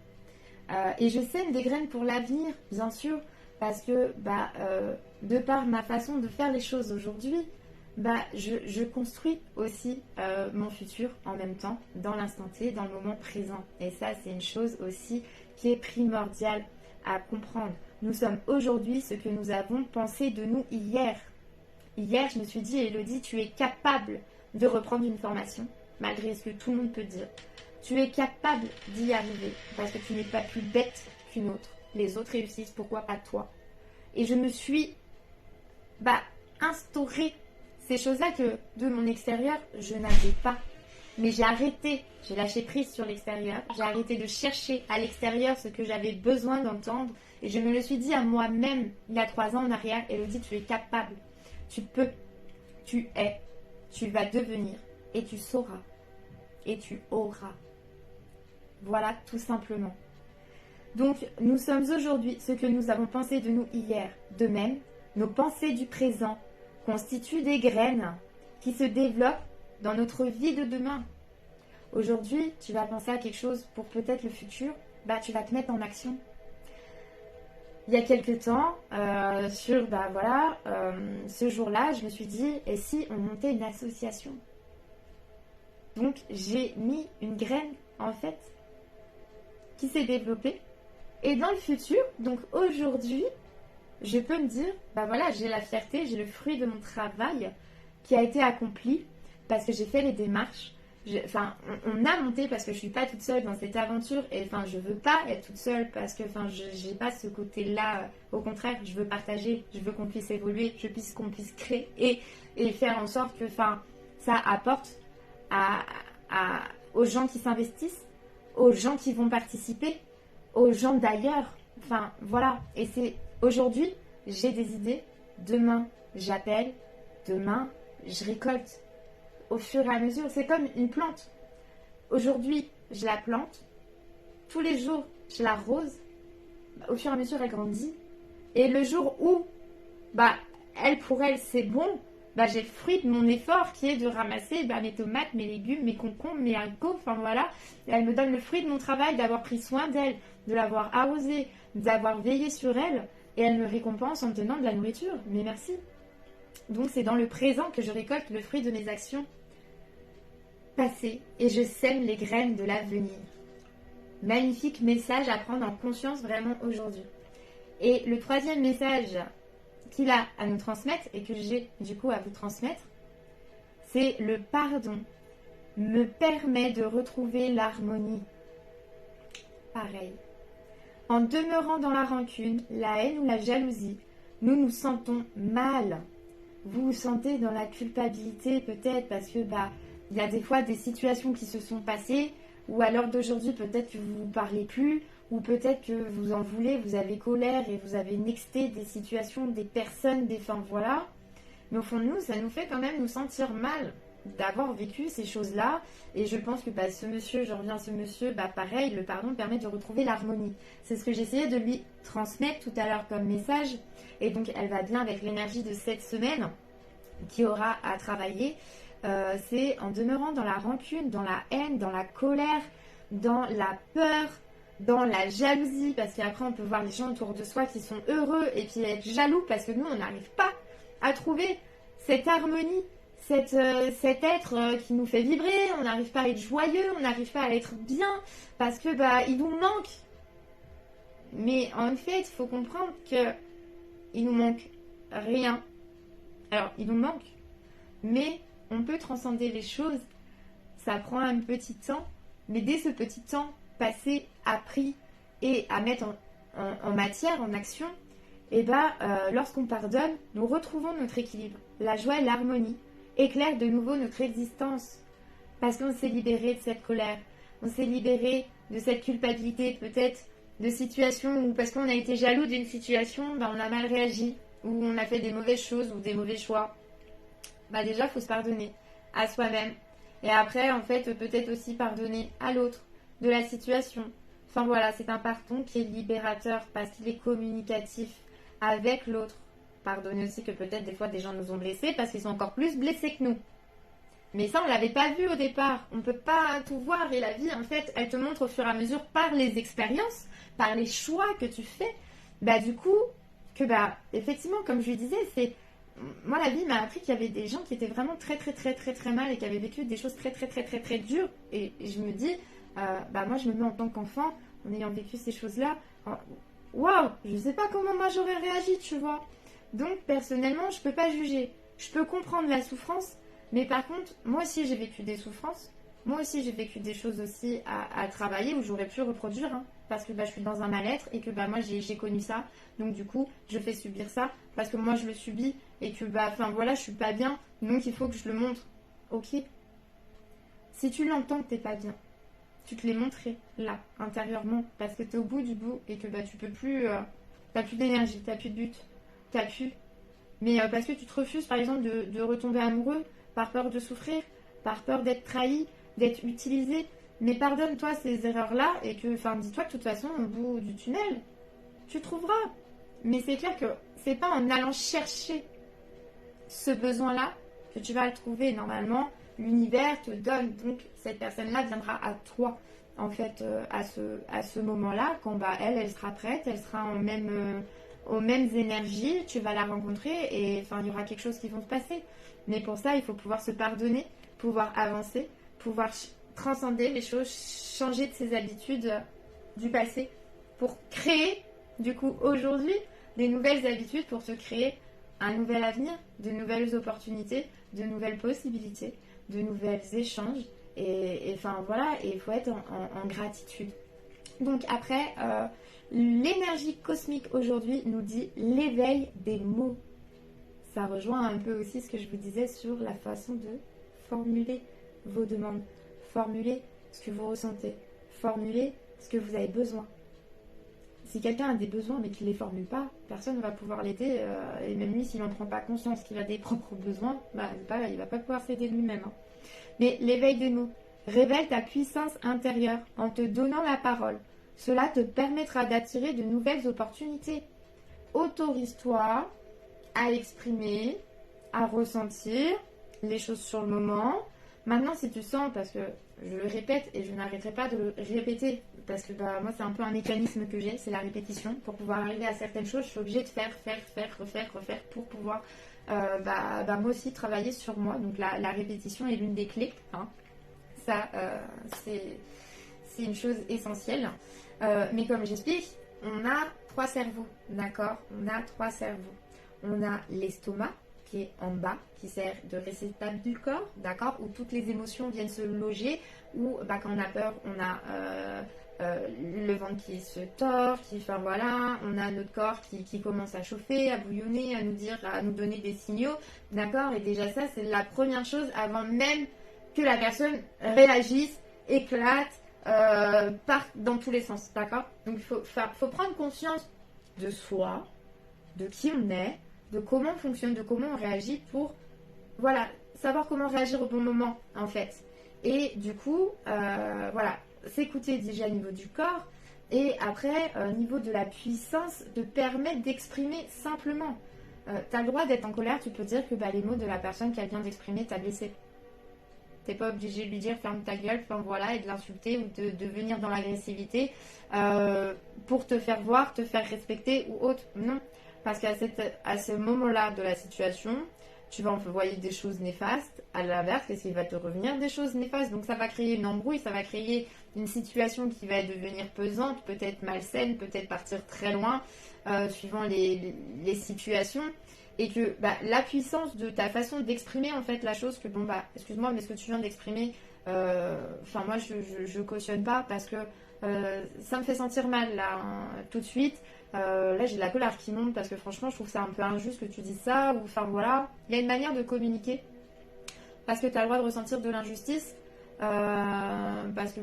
Et je sème des graines pour l'avenir, bien sûr, parce que de par ma façon de faire les choses aujourd'hui, je construis aussi mon futur en même temps, dans l'instant T, dans le moment présent. Et ça, c'est une chose aussi qui est primordiale à comprendre. Nous sommes aujourd'hui ce que nous avons pensé de nous hier. Hier, je me suis dit, Elodie, tu es capable de reprendre une formation, malgré ce que tout le monde peut dire. Tu es capable d'y arriver, parce que tu n'es pas plus bête qu'une autre. Les autres réussissent, pourquoi pas toi? Et je me suis instauré ces choses-là que de mon extérieur, je n'avais pas. Mais j'ai arrêté, j'ai lâché prise sur l'extérieur, j'ai arrêté de chercher à l'extérieur ce que j'avais besoin d'entendre. Et je me le suis dit à moi-même, il y a 3 ans en arrière, Elodie, tu es capable. Tu peux, tu es, tu vas devenir, et tu sauras, et tu auras. Voilà, tout simplement. Donc, nous sommes aujourd'hui ce que nous avons pensé de nous hier. De même, nos pensées du présent constituent des graines qui se développent dans notre vie de demain. Aujourd'hui, tu vas penser à quelque chose pour peut-être le futur, tu vas te mettre en action. Il y a quelques temps, ce jour-là, je me suis dit, et si on montait une association? Donc, j'ai mis une graine, en fait, qui s'est développée. Et dans le futur, donc aujourd'hui, je peux me dire, j'ai la fierté, j'ai le fruit de mon travail qui a été accompli parce que j'ai fait les démarches. On a monté parce que je suis pas toute seule dans cette aventure et je veux pas être toute seule parce que j'ai pas ce côté-là. Au contraire, je veux partager, je veux qu'on puisse évoluer, qu'on puisse créer et faire en sorte que ça apporte aux gens qui s'investissent, aux gens qui vont participer, aux gens d'ailleurs. Voilà. Et c'est aujourd'hui, j'ai des idées. Demain, j'appelle. Demain, je récolte. Au fur et à mesure, c'est comme une plante. Aujourd'hui, je la plante. Tous les jours, je l'arrose. Au fur et à mesure, elle grandit. Et le jour où, pour elle, c'est bon, j'ai le fruit de mon effort qui est de ramasser mes tomates, mes légumes, mes concombres, mes haricots, Et elle me donne le fruit de mon travail, d'avoir pris soin d'elle, de l'avoir arrosée, d'avoir veillé sur elle. Et elle me récompense en me donnant de la nourriture. Mais merci. Donc c'est dans le présent que je récolte le fruit de mes actions passées et je sème les graines de l'avenir. Magnifique message à prendre en conscience vraiment aujourd'hui. Et le 3e message qu'il a à nous transmettre et que j'ai du coup à vous transmettre, c'est le pardon me permet de retrouver l'harmonie. Pareil. En demeurant dans la rancune, la haine ou la jalousie, nous nous sentons mal. Vous vous sentez dans la culpabilité peut-être parce que il y a des fois des situations qui se sont passées ou à l'heure d'aujourd'hui peut-être que vous ne vous parlez plus ou peut-être que vous en voulez, vous avez colère et vous avez nexté des situations, des personnes, voilà. Mais au fond de nous, ça nous fait quand même nous sentir mal d'avoir vécu ces choses-là. Et je pense que ce monsieur, je reviens à ce monsieur, pareil, le pardon permet de retrouver l'harmonie. C'est ce que j'essayais de lui transmettre tout à l'heure comme message. Et donc, elle va bien avec l'énergie de cette semaine qui aura à travailler. C'est en demeurant dans la rancune, dans la haine, dans la colère, dans la peur, dans la jalousie. Parce qu'après, on peut voir les gens autour de soi qui sont heureux et puis être jaloux parce que nous, on n'arrive pas à trouver cette harmonie. Cet être qui nous fait vibrer, on n'arrive pas à être joyeux, on n'arrive pas à être bien, parce que il nous manque. Mais en fait, il faut comprendre que il nous manque rien. Alors, il nous manque, mais on peut transcender les choses. Ça prend un petit temps, mais dès ce petit temps passé, appris et à mettre en matière, en action, lorsqu'on pardonne, nous retrouvons notre équilibre, la joie et l'harmonie. Éclaire de nouveau notre existence parce qu'on s'est libéré de cette colère, on s'est libéré de cette culpabilité peut-être de situation ou parce qu'on a été jaloux d'une situation, on a mal réagi ou on a fait des mauvaises choses ou des mauvais choix. Déjà, il faut se pardonner à soi-même et après, en fait, peut-être aussi pardonner à l'autre de la situation, Enfin voilà, c'est un pardon qui est libérateur parce qu'il est communicatif avec l'autre. Pardonnez aussi que peut-être des fois des gens nous ont blessés parce qu'ils sont encore plus blessés que nous. Mais ça, on ne l'avait pas vu au départ. On ne peut pas tout voir. Et la vie, en fait, elle te montre au fur et à mesure par les expériences, par les choix que tu fais. Bah, du coup, que bah, effectivement, comme je lui disais, c'est. Moi, la vie m'a appris qu'il y avait des gens qui étaient vraiment très, très, très, très, très mal et qui avaient vécu des choses très, très, très, très, très dures. Et je me dis, bah, moi, je me mets en tant qu'enfant, en ayant vécu ces choses-là. Waouh, je ne sais pas comment moi j'aurais réagi, tu vois. Donc, personnellement, je ne peux pas juger. Je peux comprendre la souffrance. Mais par contre, moi aussi j'ai vécu des souffrances, moi aussi j'ai vécu des choses aussi à travailler où j'aurais pu reproduire, hein, parce que bah, je suis dans un mal-être et que bah, moi j'ai connu ça, donc du coup je fais subir ça parce que moi je le subis et que bah, enfin voilà, je suis pas bien, donc il faut que je le montre. Ok, si tu l'entends que t'es pas bien, tu te l'es montré là, intérieurement, parce que t'es au bout du bout et que bah, tu peux plus, t'as plus d'énergie, t'as plus de but, t'as plus. Mais parce que tu te refuses par exemple de retomber amoureux, par peur de souffrir, par peur d'être trahi, d'être utilisé. Mais pardonne-toi ces erreurs-là et que, enfin, dis-toi que de toute façon, au bout du tunnel, tu trouveras. Mais c'est clair que c'est pas en allant chercher ce besoin-là que tu vas le trouver. Normalement, l'univers te donne. Donc, cette personne-là viendra à toi, en fait, à ce moment-là, quand bah, elle sera prête, elle sera aux mêmes énergies, tu vas la rencontrer et enfin, il y aura quelque chose qui va se passer. Mais pour ça, il faut pouvoir se pardonner, pouvoir avancer, pouvoir transcender les choses, changer de ses habitudes du passé pour créer, du coup, aujourd'hui, des nouvelles habitudes pour se créer un nouvel avenir, de nouvelles opportunités, de nouvelles possibilités, de nouvelles échanges. Et enfin, voilà, et il faut être en gratitude. Donc après, l'énergie cosmique aujourd'hui nous dit l'éveil des mots. Ça rejoint un peu aussi ce que je vous disais sur la façon de formuler vos demandes, formuler ce que vous ressentez, formuler ce que vous avez besoin. Si quelqu'un a des besoins mais qu'il ne les formule pas, personne ne va pouvoir l'aider. Et même lui, s'il n'en prend pas conscience qu'il a des propres besoins, bah, il ne va pas pouvoir s'aider lui-même. Hein. Mais l'éveil des mots révèle ta puissance intérieure en te donnant la parole. Cela te permettra d'attirer de nouvelles opportunités. Autorise-toi à exprimer, à ressentir les choses sur le moment. Maintenant, si tu sens, parce que je le répète et je n'arrêterai pas de le répéter, parce que bah, moi, c'est un peu un mécanisme que j'ai, c'est la répétition. Pour pouvoir arriver à certaines choses, je suis obligée de faire, refaire pour pouvoir moi aussi travailler sur moi. Donc la répétition est l'une des clés. Hein. Ça, c'est une chose essentielle. Mais comme j'explique, on a 3 cerveaux, d'accord? On a 3 cerveaux. On a l'estomac qui est en bas, qui sert de réceptacle du corps, d'accord? Où toutes les émotions viennent se loger, où quand on a peur, on a le ventre qui se tord, enfin voilà, on a notre corps qui commence à chauffer, à bouillonner, à nous donner des signaux, d'accord? Et déjà ça, c'est la première chose avant même que la personne réagisse, éclate, parte dans tous les sens, d'accord? Donc il faut prendre conscience de soi, de qui on est, de comment on fonctionne, de comment on réagit pour, voilà, savoir comment réagir au bon moment, en fait. Et du coup, voilà, s'écouter déjà au niveau du corps, et après, au niveau de la puissance, de permettre d'exprimer simplement. Tu as le droit d'être en colère, tu peux dire que les mots de la personne qu'elle vient d'exprimer t'a blessé. T'es pas obligé de lui dire ferme ta gueule, enfin voilà, et de l'insulter ou de venir dans l'agressivité pour te faire voir, te faire respecter ou autre. Non. Parce qu'à ce moment-là de la situation, tu vas envoyer des choses néfastes. À l'inverse, qu'est-ce qu'il va te revenir? Des choses néfastes. Donc ça va créer une embrouille, ça va créer une situation qui va devenir pesante, peut-être malsaine, peut-être partir très loin, suivant les situations. Et que la puissance de ta façon d'exprimer en fait la chose, que excuse-moi, mais ce que tu viens d'exprimer, moi je cautionne pas parce que ça me fait sentir mal là, hein, tout de suite. Là j'ai de la colère qui monte parce que franchement je trouve ça un peu injuste que tu dises ça, ou enfin voilà, il y a une manière de communiquer parce que tu as le droit de ressentir de l'injustice, parce que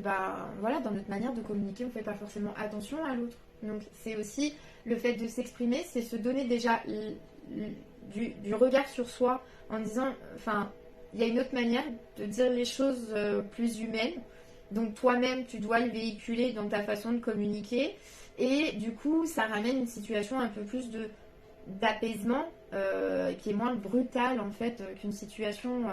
voilà, dans notre manière de communiquer on fait pas forcément attention à l'autre. Donc c'est aussi le fait de s'exprimer, c'est se donner déjà du regard sur soi en disant, enfin il y a une autre manière de dire les choses plus humaines, Donc toi-même, tu dois le véhiculer dans ta façon de communiquer. Et du coup, ça ramène une situation un peu plus d'apaisement, qui est moins brutale en fait qu'une situation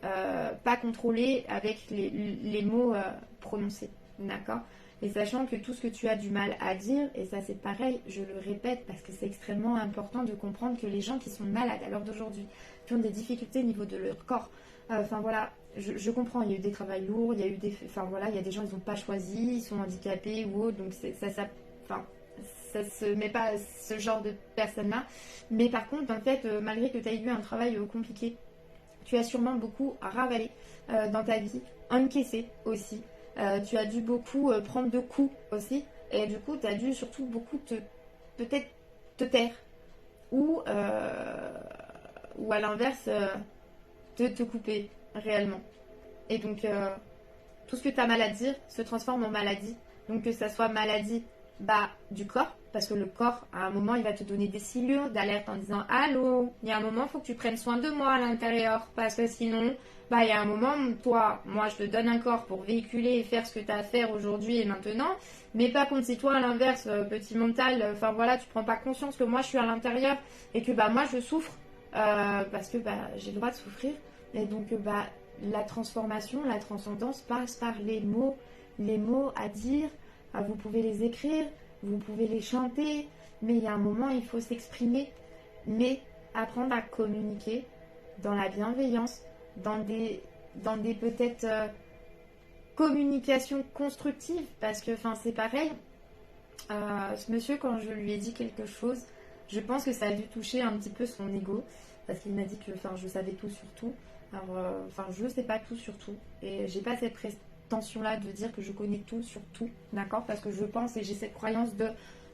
pas contrôlée avec les mots prononcés. D'accord? Et sachant que tout ce que tu as du mal à dire, et ça c'est pareil, je le répète parce que c'est extrêmement important de comprendre que les gens qui sont malades à l'heure d'aujourd'hui, qui ont des difficultés au niveau de leur corps, enfin voilà, je comprends, il y a eu des travails lourds, il y a eu des, enfin voilà, il y a des gens ils n'ont pas choisi, ils sont handicapés ou autre, donc ça se met pas à ce genre de personnes-là. Mais par contre, en fait, malgré que tu aies eu un travail compliqué, tu as sûrement beaucoup ravalé dans ta vie, encaissé aussi. Tu as dû beaucoup prendre de coups aussi. Et du coup, tu as dû surtout beaucoup peut-être te taire. Ou à l'inverse, te couper réellement. Et donc, tout ce que tu as mal à dire se transforme en maladie. Donc, que ça soit maladie du corps, parce que le corps, à un moment, il va te donner des signaux d'alerte en disant allô, il y a un moment, il faut que tu prennes soin de moi à l'intérieur, parce que sinon, il y a un moment, moi, je te donne un corps pour véhiculer et faire ce que tu as à faire aujourd'hui et maintenant, mais pas contre si toi, à l'inverse, petit mental, enfin voilà, tu prends pas conscience que moi, je suis à l'intérieur et que moi, je souffre, parce que j'ai le droit de souffrir, et donc, la transformation, la transcendance passe par les mots à dire. Vous pouvez les écrire, vous pouvez les chanter, mais il y a un moment, il faut s'exprimer. Mais apprendre à communiquer dans la bienveillance, dans des peut-être communications constructives, parce que c'est pareil. Ce monsieur, quand je lui ai dit quelque chose, je pense que ça a dû toucher un petit peu son ego, parce qu'il m'a dit que je savais tout sur tout. Alors, je ne sais pas tout sur tout, et j'ai pas cette là de dire que je connais tout sur tout, d'accord, parce que je pense et j'ai cette croyance de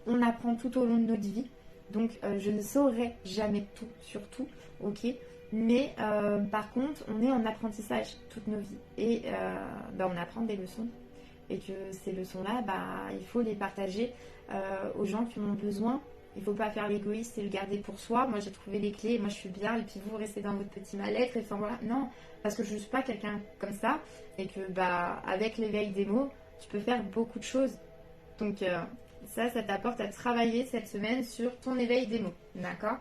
on apprend tout au long de notre vie, donc je ne saurai jamais tout sur tout, ok, mais par contre on est en apprentissage toute nos vies et on apprend des leçons et que ces leçons là il faut les partager aux gens qui en ont besoin. Il ne faut pas faire l'égoïste et le garder pour soi. Moi, j'ai trouvé les clés, moi, je suis bien, et puis vous restez dans votre petit mal-être. Et voilà, non, parce que je ne suis pas quelqu'un comme ça. Et que, avec l'éveil des mots, tu peux faire beaucoup de choses. Donc, ça t'apporte à travailler cette semaine sur ton éveil des mots. D'accord?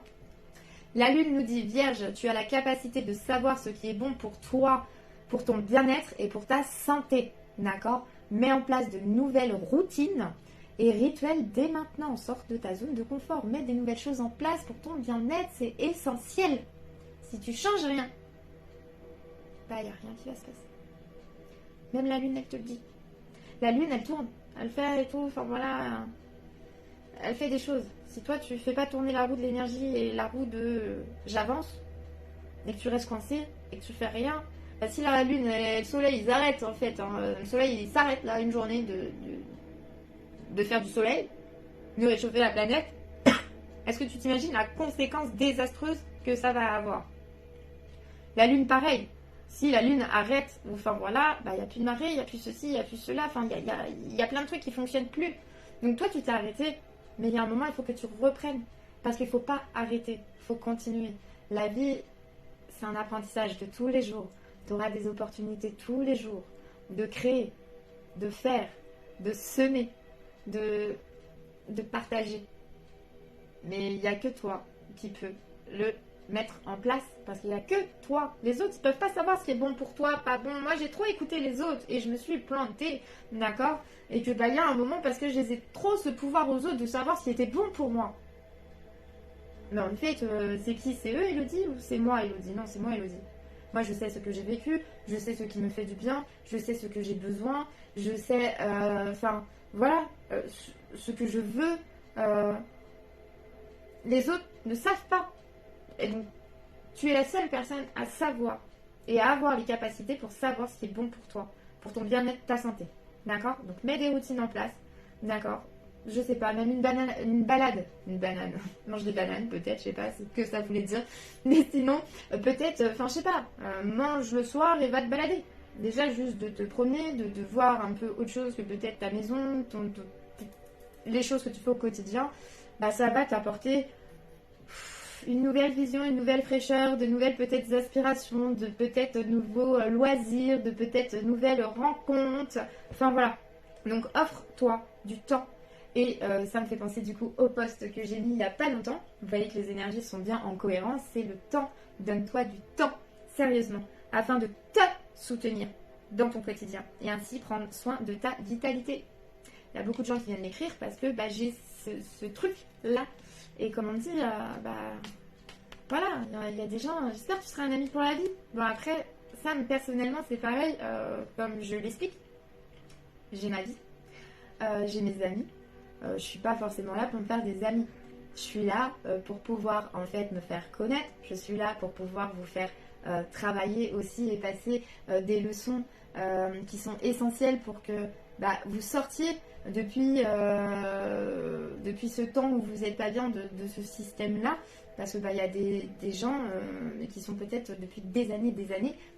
La Lune nous dit, Vierge, tu as la capacité de savoir ce qui est bon pour toi, pour ton bien-être et pour ta santé. D'accord? Mets en place de nouvelles routines et rituel dès maintenant, sors de ta zone de confort, mets des nouvelles choses en place pour ton bien-être, c'est essentiel. Si tu changes rien, il n'y a rien qui va se passer. Même la lune, elle te le dit. La lune, elle tourne, elle fait et tout, elle fait des choses. Si toi, tu fais pas tourner la roue de l'énergie et la roue de j'avance, et que tu restes coincé, et que tu fais rien, si la lune et le soleil, ils arrêtent en fait, le soleil, il s'arrête là, une journée de faire du soleil, de réchauffer la planète, est-ce que tu t'imagines la conséquence désastreuse que ça va avoir? La lune, pareil. Si la lune arrête, il n'y a plus de marée, il n'y a plus ceci, il n'y a plus cela, il y a plein de trucs qui ne fonctionnent plus. Donc toi, tu t'es arrêté, mais il y a un moment, il faut que tu reprennes. Parce qu'il ne faut pas arrêter, il faut continuer. La vie, c'est un apprentissage de tous les jours. Tu auras des opportunités tous les jours de créer, de faire, de semer, de partager. Mais il n'y a que toi qui peux le mettre en place, parce qu'il n'y a que toi. Les autres, ils ne peuvent pas savoir ce qui est bon pour toi, pas bon. Moi, j'ai trop écouté les autres et je me suis plantée, d'accord? Et que il y a un moment, parce que je les ai trop ce pouvoir aux autres de savoir ce qui était bon pour moi. Mais en fait, c'est qui? C'est eux, Elodie, ou c'est moi, Elodie? Non, c'est moi, Elodie. Moi, je sais ce que j'ai vécu, je sais ce qui me fait du bien, je sais ce que j'ai besoin, je sais, ce que je veux. Les autres ne savent pas. Et donc, tu es la seule personne à savoir et à avoir les capacités pour savoir ce qui est bon pour toi, pour ton bien-être, ta santé. D'accord? Donc, mets des routines en place. D'accord? Je sais pas, même une balade. Une banane. Mange des bananes, peut-être, je sais pas ce que ça voulait dire. Mais sinon, peut-être, je sais pas, mange le soir et va te balader. Déjà, juste de te promener, de voir un peu autre chose que peut-être ta maison, les choses que tu fais au quotidien, ça va t'apporter une nouvelle vision, une nouvelle fraîcheur, de nouvelles peut-être aspirations, de peut-être nouveaux loisirs, de peut-être nouvelles rencontres. Enfin voilà. Donc offre-toi du temps. Et ça me fait penser du coup au post que j'ai mis il n'y a pas longtemps. Vous voyez que les énergies sont bien en cohérence. C'est le temps. Donne-toi du temps, sérieusement, afin de te soutenir dans ton quotidien. Et ainsi prendre soin de ta vitalité. Il y a beaucoup de gens qui viennent m'écrire parce que j'ai ce truc-là. Et comme on dit, voilà, il y a des gens, j'espère que tu seras un ami pour la vie. Bon après, ça personnellement c'est pareil, comme je l'explique. J'ai ma vie, j'ai mes amis. Je suis pas forcément là pour me faire des amis. Je suis là pour pouvoir en fait me faire connaître. Je suis là pour pouvoir vous faire travailler aussi et passer des leçons qui sont essentielles pour que vous sortiez depuis ce temps où vous n'êtes pas bien de ce système-là. Parce que y a des gens qui sont peut-être depuis des années,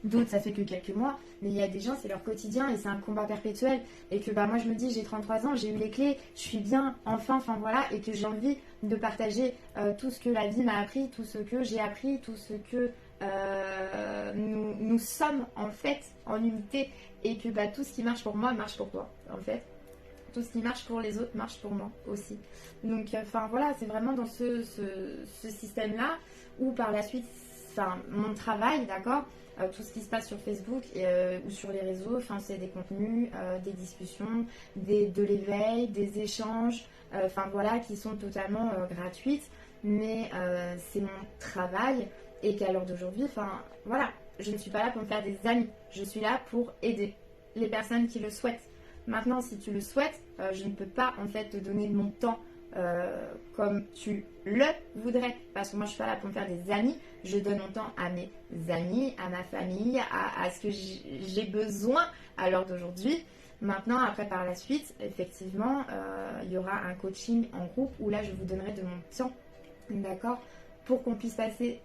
d'autres ça fait que quelques mois, mais il y a des gens c'est leur quotidien et c'est un combat perpétuel. Et que moi je me dis j'ai 33 ans, j'ai eu les clés, je suis bien, enfin voilà, et que j'ai envie de partager tout ce que la vie m'a appris, tout ce que j'ai appris, tout ce que nous sommes en fait en unité, et que tout ce qui marche pour moi marche pour toi en fait. Tout ce qui marche pour les autres marche pour moi aussi. Donc, voilà, c'est vraiment dans ce système-là où par la suite, mon travail, d'accord, tout ce qui se passe sur Facebook ou sur les réseaux, c'est des contenus, des discussions, de l'éveil, des échanges, voilà, qui sont totalement gratuites, mais c'est mon travail et qu'à l'heure d'aujourd'hui, voilà, je ne suis pas là pour me faire des amis, je suis là pour aider les personnes qui le souhaitent. Maintenant, si tu le souhaites, je ne peux pas en fait te donner mon temps comme tu le voudrais. Parce que moi, je suis pas là pour me faire des amis. Je donne mon temps à mes amis, à ma famille, à ce que j'ai besoin à l'heure d'aujourd'hui. Maintenant, après, par la suite, effectivement, il y aura un coaching en groupe où là, je vous donnerai de mon temps, d'accord, pour qu'on puisse passer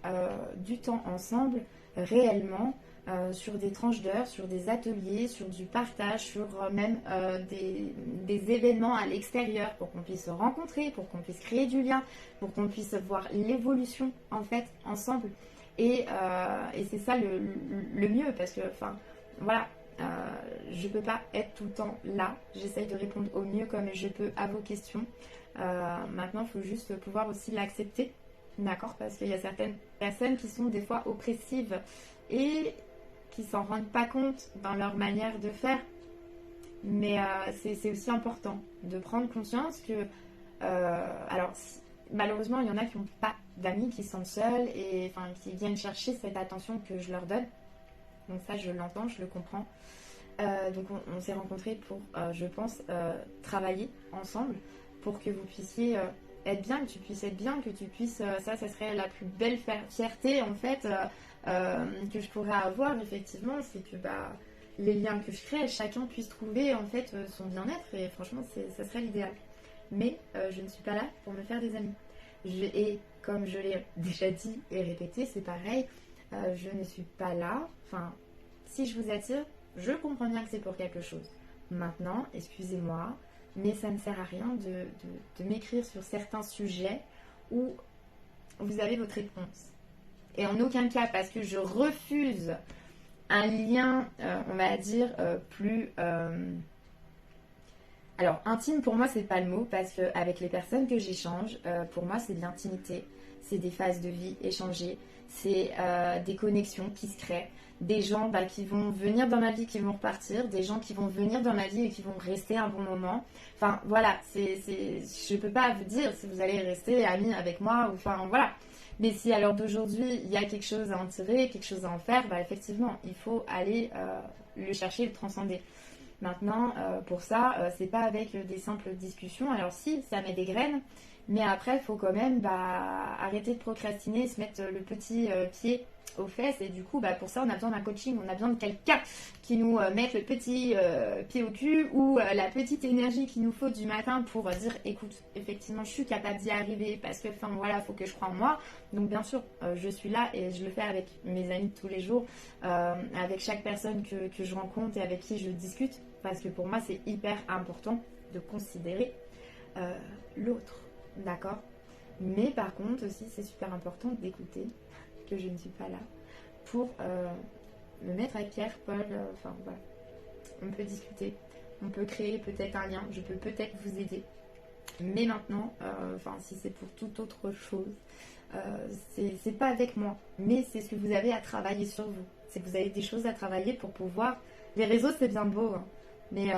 du temps ensemble réellement. Sur des tranches d'heures, sur des ateliers, sur du partage, sur même des événements à l'extérieur pour qu'on puisse se rencontrer, pour qu'on puisse créer du lien, pour qu'on puisse voir l'évolution en fait ensemble. Et c'est ça le mieux parce que voilà, je peux pas être tout le temps là. J'essaye de répondre au mieux comme je peux à vos questions. Maintenant, il faut juste pouvoir aussi l'accepter, d'accord, parce qu'il y a certaines personnes qui sont des fois oppressives et qui s'en rendent pas compte dans leur manière de faire. Mais c'est aussi important de prendre conscience que malheureusement il y en a qui n'ont pas d'amis, qui sont seuls et qui viennent chercher cette attention que je leur donne. Donc ça je l'entends, je le comprends. Donc on s'est rencontrés pour je pense travailler ensemble pour que vous puissiez être bien, que tu puisses être bien, que tu puisses, ça serait la plus belle fierté en fait que je pourrais avoir effectivement, c'est que les liens que je crée, chacun puisse trouver en fait son bien-être, et franchement ça serait l'idéal. Mais je ne suis pas là pour me faire des amis. Et comme je l'ai déjà dit et répété, c'est pareil, je ne suis pas là, si je vous attire, je comprends bien que c'est pour quelque chose. Maintenant, excusez-moi, mais ça ne sert à rien de m'écrire sur certains sujets où vous avez votre réponse. Et en aucun cas, parce que je refuse un lien, on va dire, plus... Alors, intime, pour moi, c'est pas le mot, parce qu'avec les personnes que j'échange, pour moi, c'est de l'intimité. C'est des phases de vie échangées. C'est des connexions qui se créent. Des gens qui vont venir dans ma vie, qui vont repartir. Des gens qui vont venir dans ma vie et qui vont rester un bon moment. Voilà. Je peux pas vous dire si vous allez rester amis avec moi. Voilà. Mais si à l'heure d'aujourd'hui, il y a quelque chose à en tirer, quelque chose à en faire, effectivement, il faut aller le chercher, le transcender. Maintenant, pour ça, c'est pas avec des simples discussions. Alors si, ça met des graines, mais après, il faut quand même arrêter de procrastiner, se mettre le petit pied aux fesses. Et du coup, pour ça, on a besoin d'un coaching, on a besoin de quelqu'un qui nous mette le petit pied au cul ou la petite énergie qu'il nous faut du matin pour dire, écoute, effectivement, je suis capable d'y arriver parce que, voilà, il faut que je croie en moi. Donc, bien sûr, je suis là et je le fais avec mes amis tous les jours, avec chaque personne que je rencontre et avec qui je discute, parce que pour moi, c'est hyper important de considérer l'autre. D'accord. Mais par contre aussi, c'est super important d'écouter que je ne suis pas là pour me mettre à Pierre, Paul, enfin voilà. On peut discuter, on peut créer peut-être un lien, je peux peut-être vous aider. Mais maintenant, si c'est pour toute autre chose, c'est pas avec moi, mais c'est ce que vous avez à travailler sur vous. C'est que vous avez des choses à travailler pour pouvoir. Les réseaux, c'est bien beau, hein, mais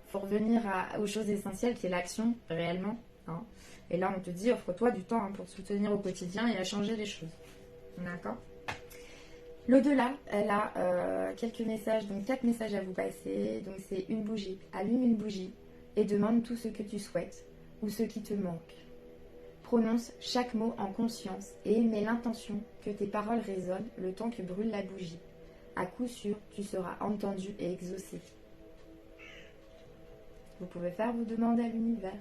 faut revenir aux choses essentielles qui est l'action réellement. Hein. Et là, on te dit, offre-toi du temps pour te soutenir au quotidien et à changer les choses. D'accord? L'au-delà, elle a quelques messages, donc 4 messages à vous passer. Donc c'est une bougie. Allume une bougie et demande tout ce que tu souhaites ou ce qui te manque. Prononce chaque mot en conscience et émets l'intention que tes paroles résonnent le temps que brûle la bougie. À coup sûr, tu seras entendu et exaucé. Vous pouvez faire vos demandes à l'univers.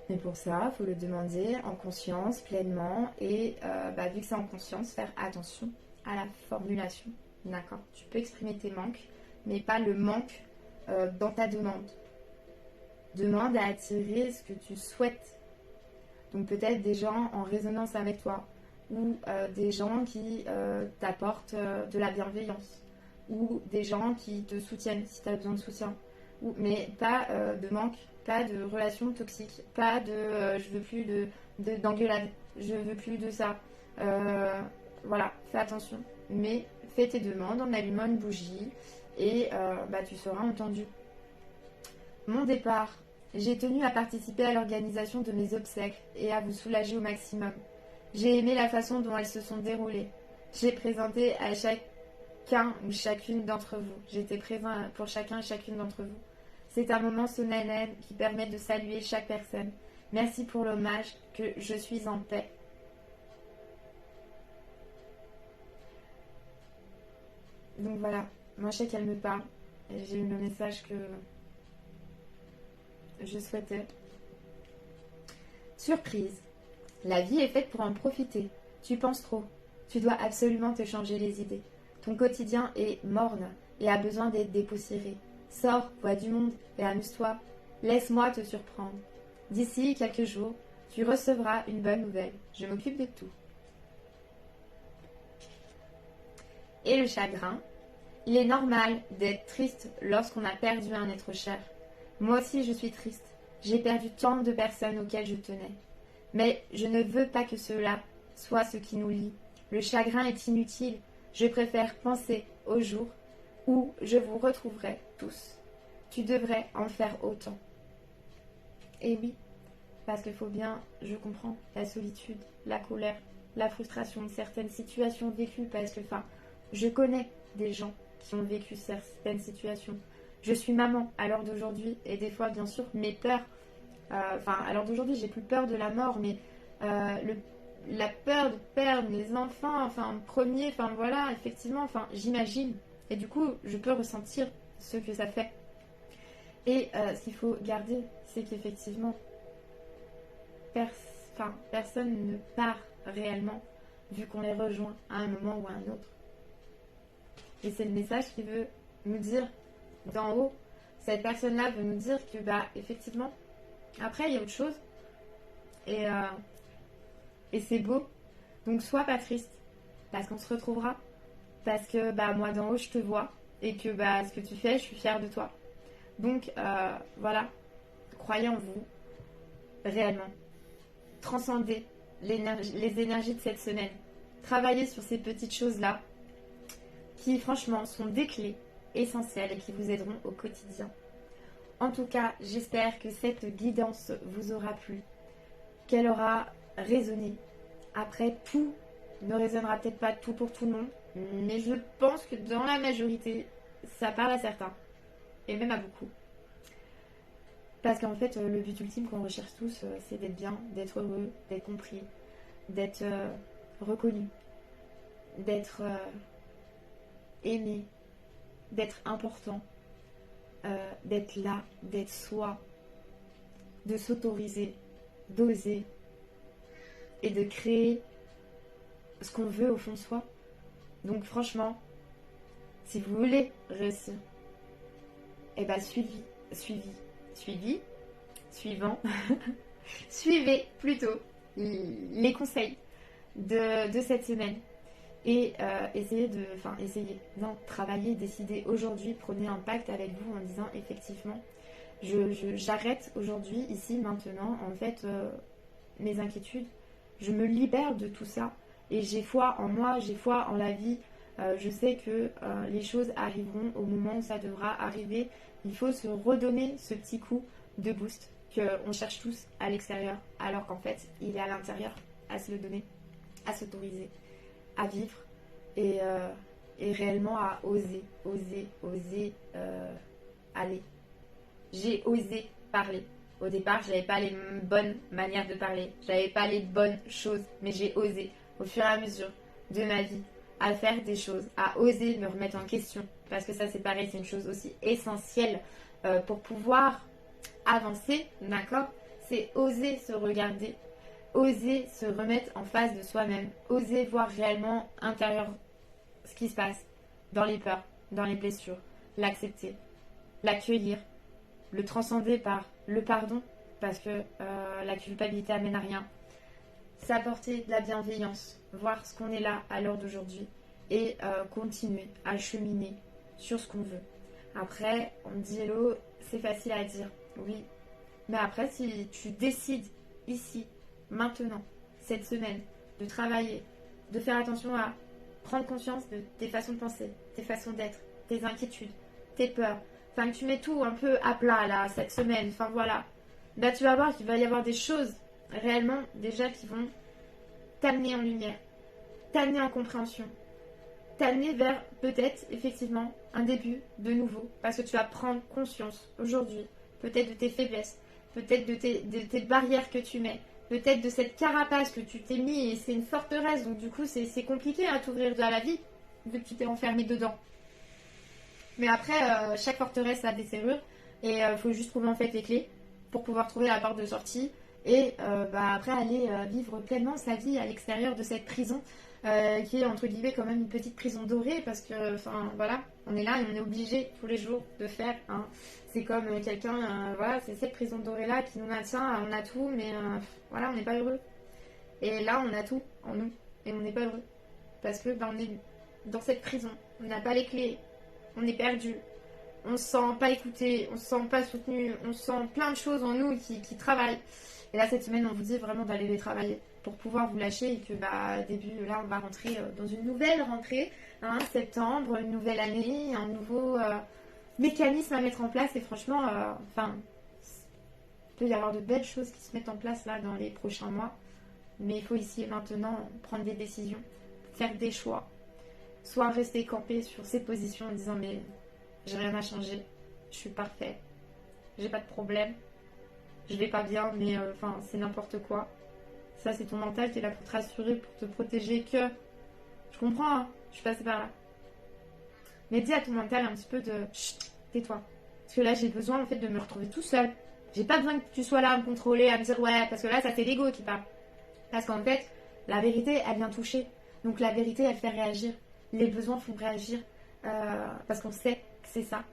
Mais pour ça, il faut le demander en conscience, pleinement. Et vu que c'est en conscience, faire attention à la formulation. D'accord? Tu peux exprimer tes manques, mais pas le manque dans ta demande. Demande à attirer ce que tu souhaites. Donc peut-être des gens en résonance avec toi. Ou des gens qui t'apportent de la bienveillance. Ou des gens qui te soutiennent si tu as besoin de soutien. Mais pas de manque. Pas de relations toxiques, pas de je veux plus d'engueulade, je veux plus de ça. Voilà, fais attention. Mais fais tes demandes en allumant une bougie et tu seras entendu. Mon départ, j'ai tenu à participer à l'organisation de mes obsèques et à vous soulager au maximum. J'ai aimé la façon dont elles se sont déroulées. J'ai présenté à chacun ou chacune d'entre vous. J'étais présent pour chacun et chacune d'entre vous. C'est un moment solennel qui permet de saluer chaque personne. Merci pour l'hommage, que je suis en paix. Donc voilà, moi je sais qu'elle me parle. Et j'ai eu le message que je souhaitais. Surprise. La vie est faite pour en profiter. Tu penses trop. Tu dois absolument te changer les idées. Ton quotidien est morne et a besoin d'être dépoussiéré. Sors, vois du monde et amuse-toi. Laisse-moi te surprendre. D'ici quelques jours, tu recevras une bonne nouvelle. Je m'occupe de tout. Et le chagrin. Il est normal d'être triste lorsqu'on a perdu un être cher. Moi aussi je suis triste. J'ai perdu tant de personnes auxquelles je tenais. Mais je ne veux pas que cela soit ce qui nous lie. Le chagrin est inutile. Je préfère penser au jour où je vous retrouverai tous. Tu devrais en faire autant. Et oui, parce qu'il faut bien, je comprends, la solitude, la colère, la frustration de certaines situations vécues, parce que, je connais des gens qui ont vécu certaines situations. Je suis maman à l'heure d'aujourd'hui, et des fois, bien sûr, mes peurs, à l'heure d'aujourd'hui, j'ai plus peur de la mort, mais la peur de perdre mes enfants, premier, voilà, effectivement, j'imagine. Et du coup, je peux ressentir ce que ça fait. Et ce qu'il faut garder, c'est qu'effectivement, personne ne part réellement, vu qu'on les rejoint à un moment ou à un autre. Et c'est le message qui veut nous dire d'en haut. Cette personne-là veut nous dire que, effectivement, après, il y a autre chose. Et c'est beau. Donc, sois pas triste, parce qu'on se retrouvera. Parce que moi d'en haut je te vois et que ce que tu fais, je suis fière de toi. Donc voilà, croyez en vous réellement. Transcendez les énergies de cette semaine. Travaillez sur ces petites choses-là qui franchement sont des clés essentielles et qui vous aideront au quotidien. En tout cas, j'espère que cette guidance vous aura plu, qu'elle aura résonné. Après, tout ne résonnera peut-être pas tout pour tout le monde, mais je pense que dans la majorité, ça parle à certains, et même à beaucoup. Parce qu'en fait, le but ultime qu'on recherche tous, c'est d'être bien, d'être heureux, d'être compris, d'être reconnu, d'être aimé, d'être important, d'être là, d'être soi, de s'autoriser, d'oser, et de créer ce qu'on veut au fond de soi. Donc franchement, si vous voulez réussir, suivant, Suivez plutôt les conseils de cette semaine. Et travaillez, décidez aujourd'hui, prenez un pacte avec vous en disant effectivement, j'arrête aujourd'hui, ici, maintenant, en fait, mes inquiétudes, je me libère de tout ça et j'ai foi en moi, j'ai foi en la vie, je sais que les choses arriveront au moment où ça devra arriver, il faut se redonner ce petit coup de boost qu'on cherche tous à l'extérieur, alors qu'en fait, il est à l'intérieur, à se le donner, à s'autoriser, à vivre et réellement à oser aller. J'ai osé parler. Au départ, j'avais pas les bonnes manières de parler, j'avais pas les bonnes choses, mais j'ai osé au fur et à mesure de ma vie à faire des choses, à oser me remettre en question, parce que ça c'est pareil, c'est une chose aussi essentielle pour pouvoir avancer, d'accord? C'est oser se regarder, oser se remettre en face de soi-même, oser voir réellement intérieur ce qui se passe dans les peurs, dans les blessures, l'accepter, l'accueillir, le transcender par le pardon, parce que la culpabilité amène à rien. S'apporter de la bienveillance, voir ce qu'on est là à l'heure d'aujourd'hui et continuer à cheminer sur ce qu'on veut. Après, on me dit hello, c'est facile à dire, oui. Mais après, si tu décides ici, maintenant, cette semaine, de travailler, de faire attention à prendre conscience de tes façons de penser, tes façons d'être, tes inquiétudes, tes peurs, enfin que tu mets tout un peu à plat là, cette semaine, enfin voilà, là tu vas voir qu'il va y avoir des choses réellement déjà qui vont t'amener en lumière, t'amener en compréhension, t'amener vers peut-être effectivement un début de nouveau, parce que tu vas prendre conscience aujourd'hui, peut-être de tes faiblesses, peut-être de tes barrières que tu mets, peut-être de cette carapace que tu t'es mis et c'est une forteresse, donc du coup c'est compliqué à t'ouvrir à la vie, vu que tu t'es enfermé dedans. Mais après, chaque forteresse a des serrures et il faut juste trouver en fait les clés pour pouvoir trouver la porte de sortie et après aller vivre pleinement sa vie à l'extérieur de cette prison qui est entre guillemets quand même une petite prison dorée parce que enfin voilà, on est là et on est obligé tous les jours de faire. Hein. C'est comme quelqu'un, voilà, c'est cette prison dorée là qui nous maintient, on a tout mais voilà, on n'est pas heureux. Et là, on a tout en nous et on n'est pas heureux parce que on est dans cette prison, on n'a pas les clés. On est perdu, on se sent pas écouté, on se sent pas soutenu, on sent plein de choses en nous qui travaillent. Et là, cette semaine, on vous dit vraiment d'aller les travailler pour pouvoir vous lâcher et que début, là, on va rentrer dans une nouvelle rentrée, hein, septembre, une nouvelle année, un nouveau mécanisme à mettre en place. Et franchement, il peut y avoir de belles choses qui se mettent en place là dans les prochains mois. Mais il faut ici et maintenant prendre des décisions, faire des choix. Soit rester campé sur ses positions en disant mais j'ai rien à changer, je suis parfait, j'ai pas de problème, je vais pas bien, mais c'est n'importe quoi. Ça c'est ton mental qui est là pour te rassurer, pour te protéger que... Je comprends, hein, je suis passée par là. Mais dis à ton mental un petit peu de... Chut, tais-toi. Parce que là j'ai besoin en fait de me retrouver tout seul. J'ai pas besoin que tu sois là à me contrôler, à me dire ouais, parce que là ça c'est l'ego qui parle. Parce qu'en fait, la vérité elle vient toucher. Donc la vérité elle fait réagir. Les besoins font réagir parce qu'on sait que c'est ça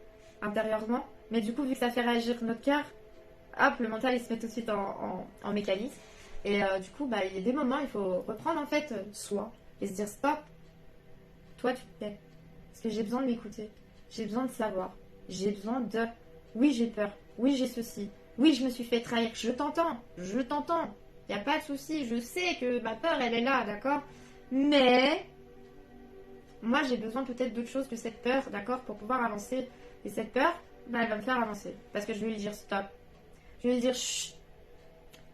intérieurement. Mais du coup, vu que ça fait réagir notre cœur, hop, le mental il se met tout de suite en mécanisme. Et du coup, il y a des moments, il faut reprendre en fait soi et se dire stop. Toi, tu te tais. Parce que j'ai besoin de m'écouter. J'ai besoin de savoir. J'ai besoin de... Oui, j'ai peur. Oui, j'ai ceci. Oui, je me suis fait trahir. Je t'entends. Je t'entends. Il n'y a pas de souci. Je sais que ma peur, elle est là, d'accord? Mais... moi, j'ai besoin peut-être d'autre chose que cette peur, d'accord, pour pouvoir avancer. Et cette peur, elle va me faire avancer. Parce que je vais lui dire stop. Je vais lui dire chut,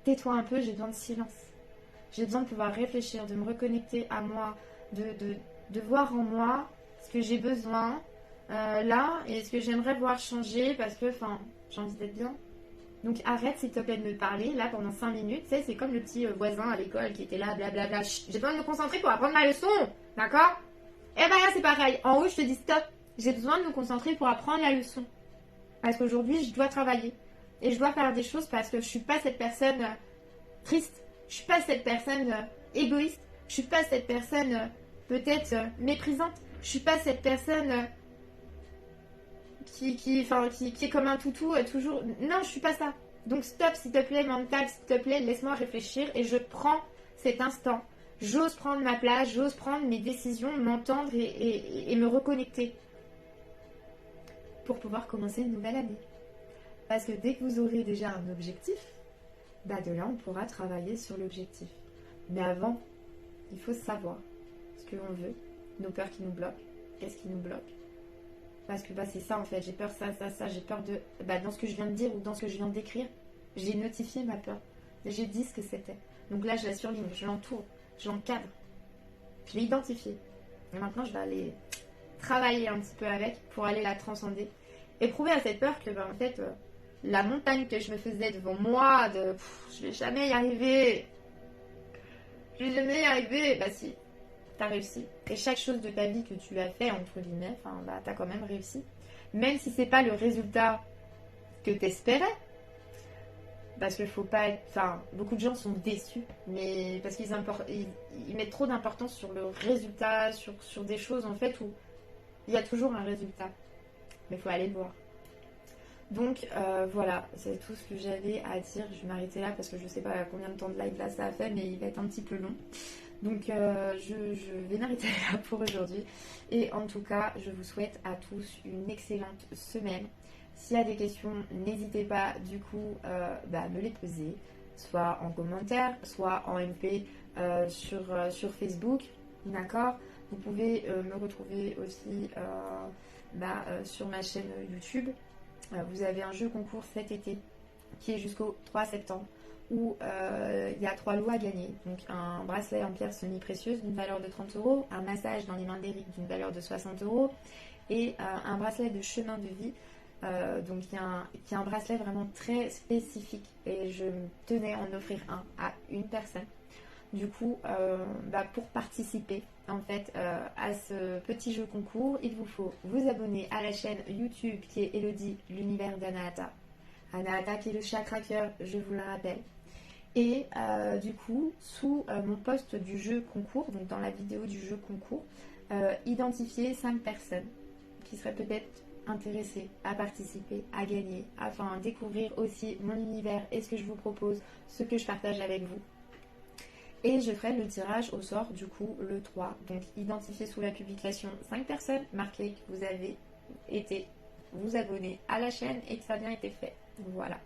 tais-toi un peu, j'ai besoin de silence. J'ai besoin de pouvoir réfléchir, de me reconnecter à moi, de voir en moi ce que j'ai besoin là et ce que j'aimerais voir changer parce que, j'ai envie d'être bien. Donc arrête s'il te plaît de me parler là pendant 5 minutes. Tu sais, c'est comme le petit voisin à l'école qui était là, blablabla. J'ai besoin de me concentrer pour apprendre ma leçon, d'accord? Et là c'est pareil. En haut, je te dis stop. J'ai besoin de me concentrer pour apprendre la leçon. Parce qu'aujourd'hui, je dois travailler. Et je dois faire des choses parce que je suis pas cette personne triste. Je suis pas cette personne égoïste. Je suis pas cette personne peut-être méprisante. Je suis pas cette personne qui est comme un toutou toujours. Non, je suis pas ça. Donc stop, s'il te plaît, mental, s'il te plaît, laisse-moi réfléchir et je prends cet instant. J'ose prendre ma place, j'ose prendre mes décisions, m'entendre et me reconnecter pour pouvoir commencer une nouvelle année. Parce que dès que vous aurez déjà un objectif, bah de là on pourra travailler sur l'objectif. Mais avant, il faut savoir ce que l'on veut, nos peurs qui nous bloquent, qu'est-ce qui nous bloque. Parce que bah, c'est ça en fait, j'ai peur ça, j'ai peur de... Bah, dans ce que je viens de dire ou dans ce que je viens de décrire, j'ai notifié ma peur. J'ai dit ce que c'était. Donc là je la surligne, je l'entoure, je l'encadre. Je l'ai identifiée. Et maintenant je vais aller travailler un petit peu avec pour aller la transcender. Et prouver à cette peur que bah, en fait, la montagne que je me faisais devant moi, de je vais jamais y arriver. Je vais jamais y arriver. Bah si, t'as réussi. Et chaque chose de ta vie que tu as fait, entre guillemets, bah, t'as quand même réussi. Même si c'est pas le résultat que t'espérais. Parce qu'il faut pas être... Enfin, beaucoup de gens sont déçus. Mais parce qu'ils ils mettent trop d'importance sur le résultat, sur des choses en fait où il y a toujours un résultat. Mais il faut aller le voir. Donc voilà, c'est tout ce que j'avais à dire. Je vais m'arrêter là parce que je sais pas combien de temps de live là ça a fait, mais il va être un petit peu long. Donc je vais m'arrêter là pour aujourd'hui. Et en tout cas, je vous souhaite à tous une excellente semaine. S'il y a des questions, n'hésitez pas du coup me les poser, soit en commentaire, soit en MP sur Facebook. D'accord. Vous pouvez me retrouver aussi sur ma chaîne YouTube. Vous avez un jeu concours cet été qui est jusqu'au 3 septembre où il y a 3 lots à gagner. Donc un bracelet en pierre semi-précieuse d'une valeur de 30 €, un massage dans les mains d'Eric d'une valeur de 60 € et un bracelet de chemin de vie. Donc qui est un bracelet vraiment très spécifique et je tenais à en offrir un à une personne. Du coup, pour participer en fait à ce petit jeu concours, il vous faut vous abonner à la chaîne YouTube qui est Elodie, l'univers d'Anahata. Anahata qui est le chakra cœur, je vous le rappelle. Et du coup, sous mon post du jeu concours, donc dans la vidéo du jeu concours, identifiez 5 personnes qui seraient peut-être intéressées à participer, à gagner, afin de découvrir aussi mon univers et ce que je vous propose, ce que je partage avec vous. Et je ferai le tirage au sort du coup le 3. Donc identifiez sous la publication 5 personnes, marquez que vous avez été vous abonner à la chaîne et que ça a bien été fait. Voilà.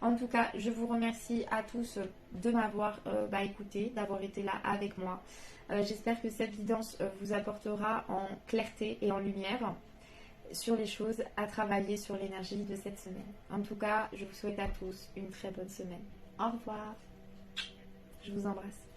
En tout cas, je vous remercie à tous de m'avoir écouté, d'avoir été là avec moi. J'espère que cette guidance vous apportera en clarté et en lumière sur les choses à travailler sur l'énergie de cette semaine. En tout cas, je vous souhaite à tous une très bonne semaine. Au revoir. Je vous embrasse.